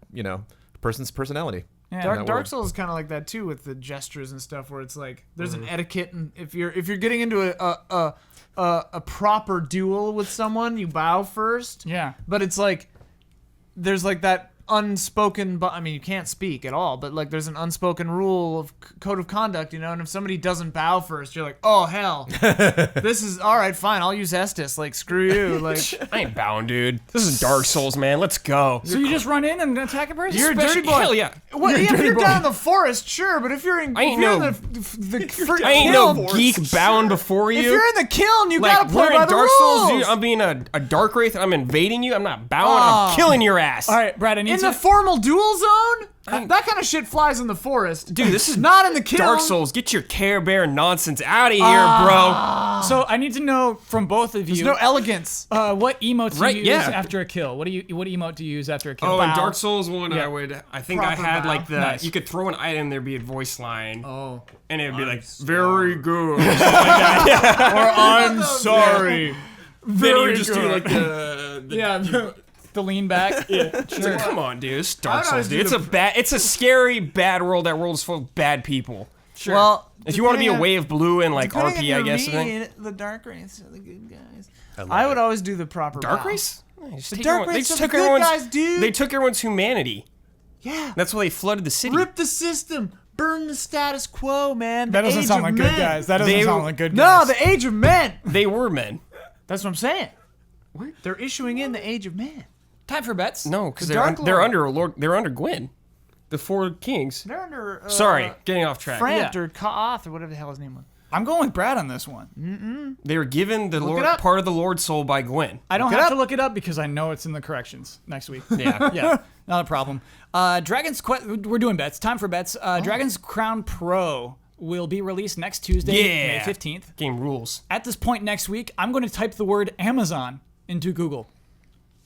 person's personality. Yeah. in that Dark world. Souls is kind of like that too with the gestures and stuff, where it's like there's an etiquette, and if you're getting into a proper duel with someone, you bow first. Yeah. But it's like there's like that unspoken, but I mean, you can't speak at all, but like there's an unspoken rule of code of conduct, you know, and if somebody doesn't bow first, you're like, oh hell, this is all right, fine, I'll use Estus, like screw you, like I ain't bound, dude. This is Dark Souls, man. Let's go. So you just run in and attack a person? you're a dirty boy. Hell yeah. Well, You're a if dirty you're boy. down in the forest, sure, but if you're in, I ain't if you're no- in the I ain't no kiln, geek bound before you. if you're in the kiln, you gotta like play we're by in the Dark rules. Souls, dude. I'm being a dark wraith. I'm invading you. I'm not bowing. I'm killing your ass. All right, Brad, I need In to... the formal duel zone, that kind of shit flies in the forest. Dude, this is not in the kiln. Dark Souls. Get your Care Bear nonsense out of here, bro. So I need to know from both of you There's no elegance. what emote to Right, use yeah. after a kill. What emote do you use after a kill? Oh, in Bow. Dark Souls 1, Yeah. I think I Proper had bow. like the, Nice. you could throw an item, there'd be a voice line. Oh. And it would be like, very good. Or I'm sorry. Then you just do like the Yeah, the lean back. It's like, come on, dude. It's Dark I don't know, Souls, dude. It's a scary, bad world. That world is full of bad people. Sure. Well, If you want to be a depending wave blue and like on- RP, I guess. the dark wraiths are the good guys. I would always do the proper Dark bow. race? The Dark Wraiths are the good guys, dude. They took everyone's humanity. Yeah. That's why they flooded the city. Rip the system. Burn the status quo, man. that The doesn't age sound of like good men. guys. That doesn't They- sound like good No, guys. the age of men. They were men. That's what I'm saying. What? They're issuing in the age of man. Time for bets. No, because The they're Dark they're Lord. under a lord. They're under Gwyn, the four kings. They're under. Sorry, getting off track. Frant Yeah. or Ka'ath or whatever the hell his name was. I'm going with Brad on this one. They were given the Lord, it up. part of the Lord's soul by Gwyn. I don't Look it have to up. look it up because I know it's in the corrections next week. Yeah. Yeah, not a problem. We're doing bets. Time for bets. Dragon's Crown Pro will be released next Tuesday, May Yeah. 15th. Game rules. At this point next week, I'm going to type the word Amazon into Google.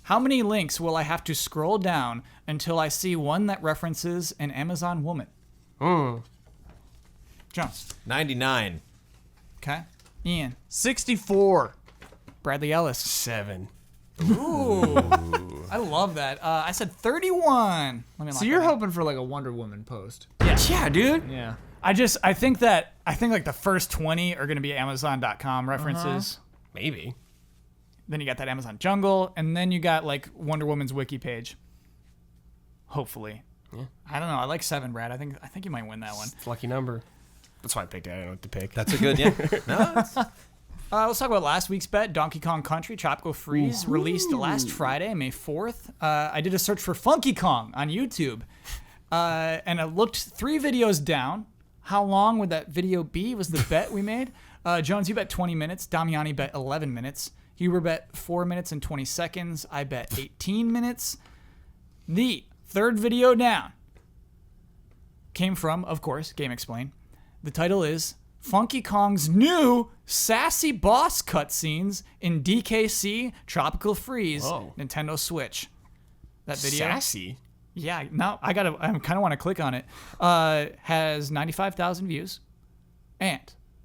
How many links will I have to scroll down until I see one that references an Amazon woman? Jones. 99. Okay. Ian. 64. Bradley Ellis. 7. I love that. I said 31. Let me So lock you're that in. hoping for like a Wonder Woman post. Yeah, dude. Yeah. I think like the first 20 are going to be Amazon.com references. Maybe. Then you got that Amazon Jungle, and then you got like Wonder Woman's wiki page. Hopefully. Yeah. I don't know. I like 7, Brad. I think you might win that one. It's a lucky number. That's why I picked it. I don't know what to pick. That's a good, yeah. No, it's- Let's talk about last week's bet. Donkey Kong Country Tropical Freeze released last Friday, May 4th. I did a search for Funky Kong on YouTube, and I looked 3 videos down. How long would that video be was the bet we made. Jones, you bet 20 minutes. Damiani bet 11 minutes. Huber bet 4 minutes and 20 seconds. I bet 18 minutes. The third video down came from, of course, Game Explain. The title is Funky Kong's new sassy boss cutscenes in DKC Tropical Freeze Whoa. Nintendo Switch. That video, Sassy. yeah. Now I kind of want to click on it. Has 95,000 views, and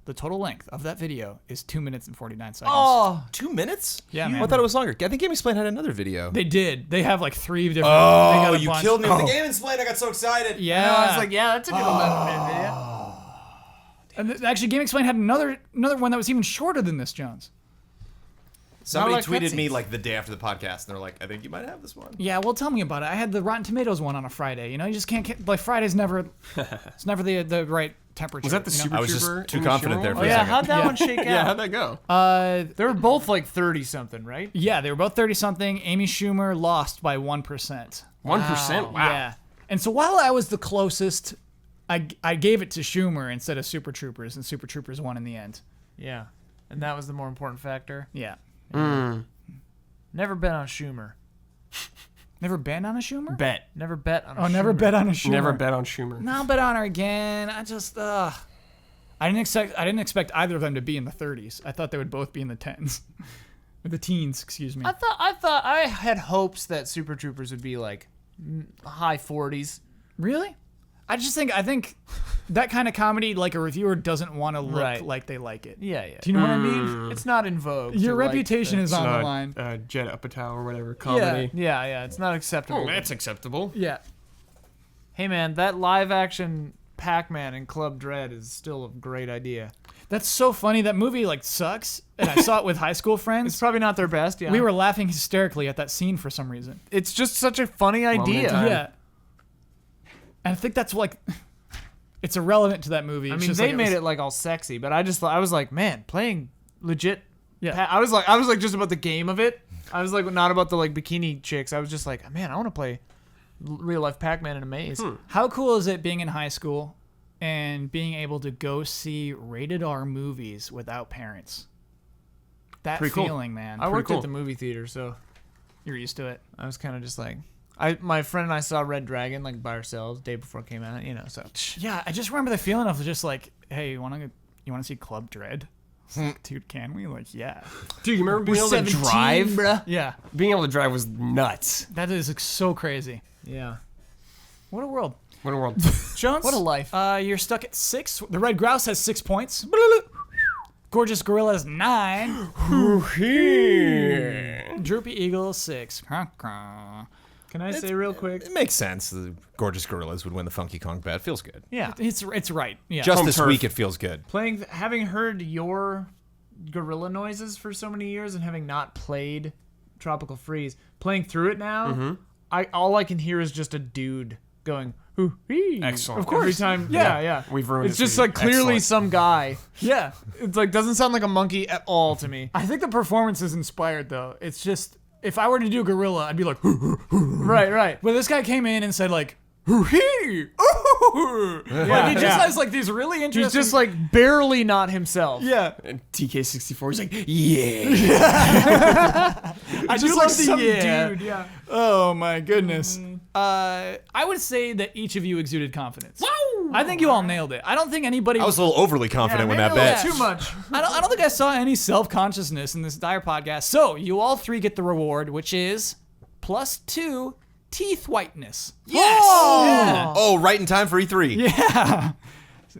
the total length of that video is 2 minutes and 49 seconds. Oh. 2 minutes? Yeah, I man. thought it was longer. I think Game Explain had another video. They did. They have like 3 different. they got a you bunch. killed me with the Game Explain. I got so excited. Yeah, I was like, yeah, that's a good 11-minute video. And actually, Game Explain had another one that was even shorter than this, Jones. Somebody Not like tweeted me cutscenes. like the day after the podcast, and they're like, I think you might have this one. Yeah, well, tell me about it. I had the Rotten Tomatoes one on a Friday. You know, you just can't like Friday's never. It's never the right temperature. Was that the you know? Super I was just Trooper too and the confident Shimmer there one? for Oh a yeah, second. how'd that one shake Yeah, out? how'd that go? They were both like 30 something, right? Yeah, they were both 30 something. Amy Schumer lost by 1%. 1%? Wow. Yeah, and so while I was the closest, I gave it to Schumer instead of Super Troopers, and Super Troopers won in the end. Yeah. And that was the more important factor. Yeah. Never bet on Schumer. Never been on a Schumer? Bet. Never bet on a Oh, Schumer. never bet on a Schumer. Never bet on Schumer. No, I'll bet on her again. I just, I didn't expect either of them to be in the 30s. I thought they would both be in the 10s. Or the teens, excuse me. I thought I had hopes that Super Troopers would be like high 40s. Really? I think that kind of comedy, like a reviewer doesn't want to look Right. like they like it. Yeah, yeah. Do you know what I mean? It's not in vogue. Your to like reputation the- is on the line. Jed Apatow or whatever comedy. Yeah, yeah. It's not acceptable. Oh, that's acceptable. Yeah. Hey man, that live action Pac-Man and Club Dread is still a great idea. That's so funny. That movie like sucks, and I saw it with high school friends. It's probably not their best. Yeah, We were laughing hysterically at that scene for some reason. It's just such a funny idea. time. Yeah. And I think that's like, it's irrelevant to that movie. I It's mean, just they like made it like all sexy, but I was like, man, playing legit. Yeah. I was like just about the game of it. I was like not about the like bikini chicks. I was just like, man, I want to play real life Pac-Man in a maze. How cool is it being in high school and being able to go see rated R movies without parents? That Pretty cool. feeling, man. I worked cool. at the movie theater, so You're used to it. I was kind of just like, my friend and I saw Red Dragon like by ourselves day before it came out, you know. So Yeah, I just remember the feeling of just like, hey, you want to see Club Dread? It's like, dude, can we? Like, yeah. Dude, you remember being able to drive? bruh. Yeah. Being able to drive was nuts. That is like, so crazy. Yeah. What a world. What a world. Jones? What a life. You're stuck at 6. The Red Grouse has 6 points. Gorgeous Gorilla has 9. Droopy Eagle 6. Can I say real quick? It makes sense. The Gorgeous Gorillas would win the Funky Kong bet. Feels good. Yeah. It's right. Yeah. Just Home this turf. week, it feels good. Having heard your gorilla noises for so many years and having not played Tropical Freeze, playing through it now, all I can hear is just a dude going, hoo-hee. Excellent. Of course. Every time. Yeah. We've ruined It's this just for you. like clearly Excellent. some guy. yeah. It's like doesn't sound like a monkey at all to me. I think the performance is inspired though. It's just if I were to do gorilla, I'd be like, Right. but this guy came in and said like, hoo-hee, ooh. Like he just has like these really interesting. He's just like barely not himself. yeah. And TK64 is like, yeah. I Just do like love the some yeah. dude. Yeah. Oh my goodness. I would say that each of you exuded confidence. I think you all nailed it. I don't think anybody. I was a little overly confident when that maybe a bet. little too much. I don't think I saw any self-consciousness in this dire podcast. So you all three get the reward, which is +2 teeth whiteness. Yes! Yeah. Oh, right in time for E3.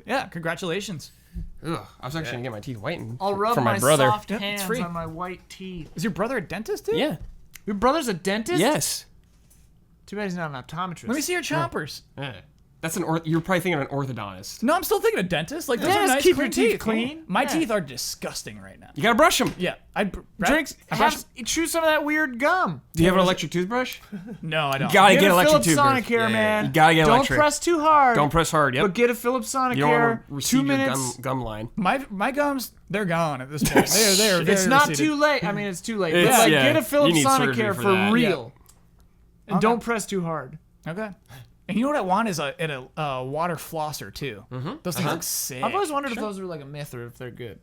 Yeah. Congratulations. Ugh, I was actually going to get my teeth whitened I'll rub for my my brother. soft Yep, it's hands free. on my white teeth. Is your brother a dentist, dude? Yeah. Your brother's a dentist? Yes. Too bad he's not an optometrist. Let me see your chompers. Yeah. That's you're probably thinking of an orthodontist. No, I'm still thinking of dentist. Like, those Yeah, are just nice, keep clean your teeth teeth. clean. My Yeah. teeth are disgusting right now. You got to brush them. Yeah. Chew some of that weird gum. Do you have an electric toothbrush? No, I don't. Gotta get Get an a electric Philips toothbrush. Sonicare, man. You gotta get Don't electric. press too hard. Don't press hard. Yep. But get a Philips You don't Sonicare. want to receive 2 your minutes. gum line. My gums, they're gone at this point. They're It's very not receded. too late. I mean, it's too late. It's- But like, yeah, get a you Philips need surgery Sonicare for for that. real. And Okay. don't press too hard. Okay. And you know what I want is a water flosser too. Those things look sick. I've always wondered if those are like a myth or if they're good.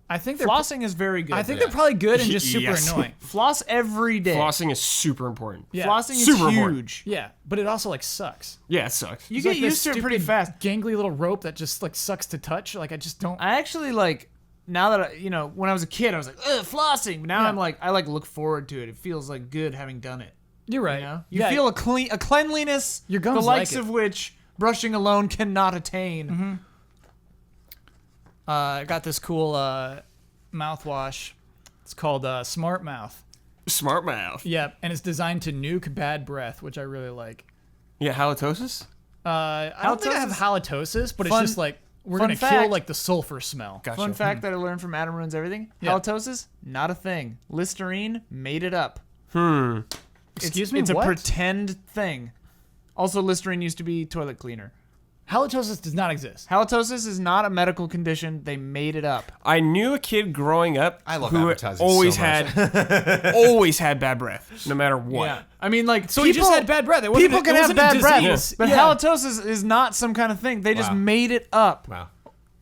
I think they're. Flossing is very good. I think they're probably good and just super Yes. annoying. Floss every day. Flossing is super important. Yeah. Flossing is Super huge. important. Yeah, but it also like sucks. Yeah, it sucks. You It's get like this used to it pretty stupid fast. Gangly little rope that just like sucks to touch. Like I just don't. I actually like now that when I was a kid, I was like, ugh, flossing. But now Yeah. I'm like, I like look forward to it. It feels like good having done it. You're right. You know, you Yeah, feel a cleanliness, Your gums the likes like it. of which brushing alone cannot attain. I got this cool mouthwash. It's called Smart Mouth. Smart mouth. Yeah, and it's designed to nuke bad breath, which I really like. Yeah, halitosis? I don't think I have halitosis, but it's Fun- just like we're fun gonna kill fact. like the sulfur smell. Gotcha. Fun fact that I learned from Adam Ruins Everything: Yeah. halitosis, not a thing. Listerine made it up. Excuse me, It's what? a pretend thing. Also, Listerine used to be toilet cleaner. Halitosis does not exist. Halitosis is not a medical condition. They made it up. I knew a kid growing up I love who advertising always so much. had always had bad breath, no matter what. I mean, like, So he just had bad breath. It wasn't People a- can it have wasn't a bad breath, disease. but Yeah. halitosis is not some kind of thing. They just Wow. made it up. Wow.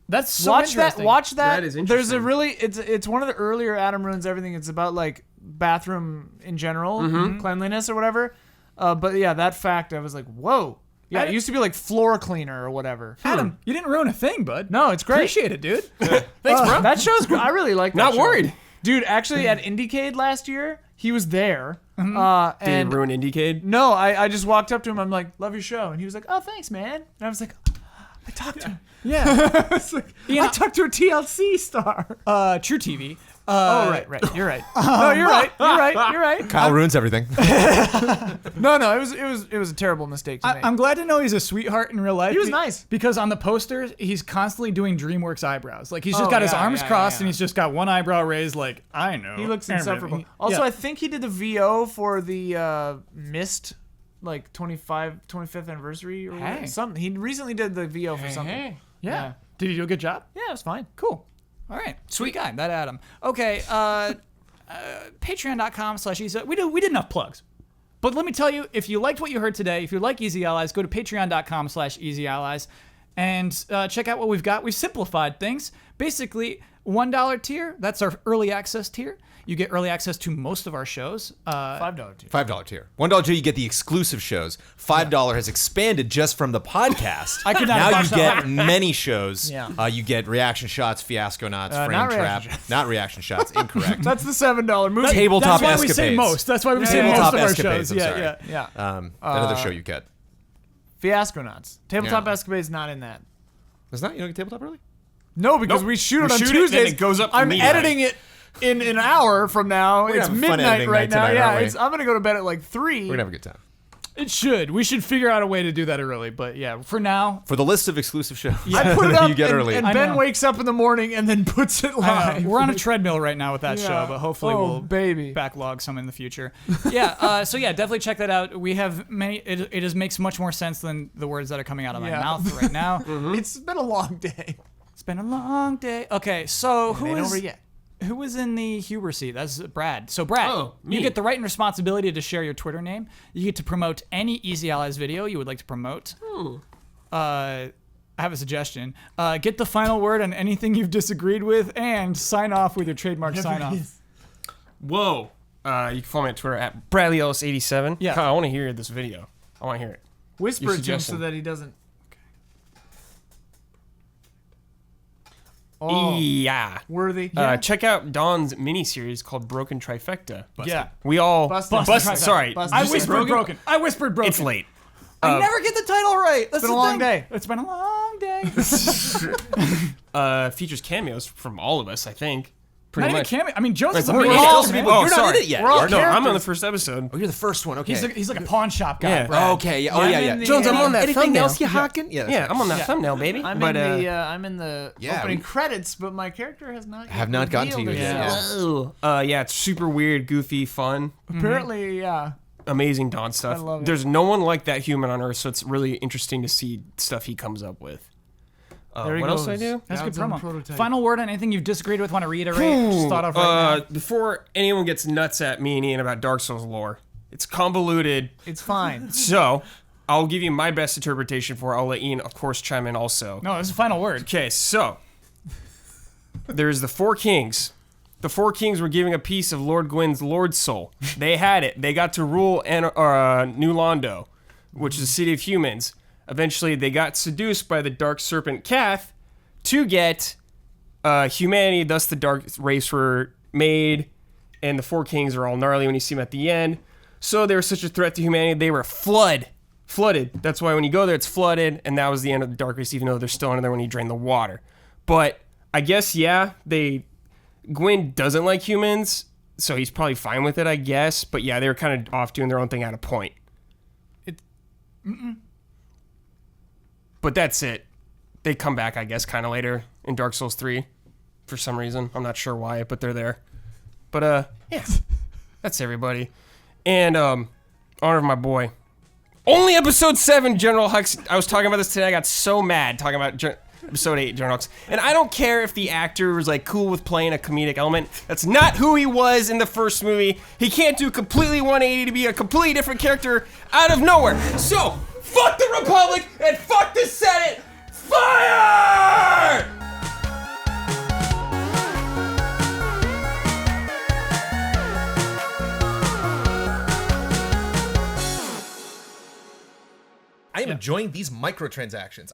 That's so Watch that. interesting. Watch that. That is There's a interesting. really. It's one of the earlier Adam Ruins Everything. It's about like bathroom in general, cleanliness or whatever. But yeah, that fact I was like, whoa. Yeah, it used to be like floor cleaner or whatever. Adam, you didn't ruin a thing, bud. No, it's great. Appreciate it, dude. Thanks, bro. That show's great. I really like that. Not show. worried. Dude. Actually, at Indiecade last year, he was there. Did he And ruin Indiecade? no, I just walked up to him. I'm like, love your show, and he was like, oh, thanks, man. And I was like, I talked to him. Yeah. I was like, I talked to a TLC star. True TV. Oh, right. You're right. No, you're right. You're right. Kyle ruins everything. No, it was a terrible mistake to make. I'm glad to know he's a sweetheart in real life. He was nice. Because on the poster, he's constantly doing DreamWorks eyebrows. Like, he's just Oh, got his yeah, arms yeah, crossed yeah. and he's just got one eyebrow raised like, I know. He looks insufferable. Yeah. Also, I think he did the VO for the Mist, like 25th anniversary or Hey. something. He recently did the VO for something. Hey. Yeah. Did he do a good job? Yeah, it was fine. Cool. All right. Sweet guy. That Adam. Okay. Patreon.com/easy. We did enough plugs. But let me tell you, if you liked what you heard today, if you like Easy Allies, go to patreon.com/Easy Allies and check out what we've got. We've simplified things. Basically, $1 tier, that's our early access tier. You get early access to most of our shows. $5 tier. $5 tier. $1 tier, you get the exclusive shows. $5 has expanded just from the podcast. I could not now have you botched that get many shows. Yeah. You get reaction shots, fiasco knots, frame not trap. reaction shots. Not reaction shots. Incorrect. That's the $7 movie. Tabletop That's why escapades. we say most. That's why we say most Tabletop of our escapades, shows. I'm sorry. Yeah. Yeah. Another show you get. Fiasconauts. Tabletop Yeah. Escapade's not in that. Was that you don't get tabletop early? No, because Nope. we shoot We it on shoot it, then Tuesdays. it goes up to I'm midnight. editing it in an hour from now. We're It's gonna have fun midnight editing right night now. tonight, Yeah, aren't we? I'm gonna go to bed at like 3. We're gonna have a good time. It should. We should figure out a way to do that early. But yeah, for now, For the list of exclusive shows I put it that up you get and, early. and I Ben know. wakes up in the morning and then puts it live. we're on a treadmill right now with that Yeah. show, but hopefully Oh, we'll baby. backlog some in the future. Yeah, so yeah, definitely check that out. We have many. It just makes much more sense than the words that are coming out of my Yeah. mouth right now. It's been a long day. It's been a long day. Okay, so It ain't over yet. who was in the Huber seat? That's Brad. So Brad, Oh, me. you get the right and responsibility to share your Twitter name. You get to promote any Easy Allies video you would like to promote. I have a suggestion. Get the final word on anything you've disagreed with, and sign off with your trademark sign off. Whoa. You can follow me on Twitter at BradleyEllis87. Yeah. Kyle, I want to hear this video. I want to hear it. Whisper Your it to him so suggestion. that he doesn't. Oh, Yeah. worthy. Check out Don's miniseries called Broken Trifecta. Yeah. We all Busted. Busted. Sorry. Busted. I Did you say whispered broken. I whispered broken. It's late. I never get the title right. That's been the a long thing. day. It's been a long day. Features cameos from all of us, I think. Pretty Not even much. cameo. I mean, Joseph's a We're main all- character, man. oh, You're not sorry. in it yet. We're all No, I'm on the characters. first episode. Oh, you're the first one. Okay. He's like a pawn shop guy. Yeah. Brad. Okay. Oh, yeah, yeah. in the- Jones, I'm on that Anything thumbnail. else you hawking? Yeah. that's Yeah, right. I'm on that thumbnail, baby. I'm but, in the yeah, opening we- credits, but my character has not. Have not gotten to revealed you yet, itself. yeah, it's super weird, goofy, fun, Apparently, yeah. amazing Don stuff. I love it. There's no one like that human on Earth, so it's really interesting to see stuff he comes up with. There he what else goes. did I do? That's a good God's own promo. prototype. Final word on anything you've disagreed with, want to reiterate? Just thought of right now. Before anyone gets nuts at me and Ian about Dark Souls lore, it's convoluted. It's fine. So I'll give you my best interpretation for it. I'll let Ian, of course, chime in also. No, this is a final word. Okay, so there's the four kings. The four kings were giving a piece of Lord Gwyn's Lord Soul. They had it. They got to rule New Londo, which is a city of humans. Eventually, they got seduced by the dark serpent Kath to get humanity. Thus, the dark race were made, and the four kings are all gnarly when you see them at the end. So they were such a threat to humanity, they were flooded. That's why when you go there, it's flooded, and that was the end of the dark race, even though they're still under there when you drain the water. But I guess, yeah, Gwyn doesn't like humans, so he's probably fine with it, I guess. But yeah, they were kind of off doing their own thing at a point. But that's it. They come back, I guess, kind of later in Dark Souls 3 for some reason. I'm not sure why, but they're there. But, yeah, that's everybody. And, honor of my boy. Only episode 7, General Hux. I was talking about this today. I got so mad talking about episode 8, General Hux. And I don't care if the actor was, like, cool with playing a comedic element. That's not who he was in the first movie. He can't do completely 180 to be a completely different character out of nowhere. So, fuck the Republic and fuck the Senate! Fire! I am enjoying these microtransactions.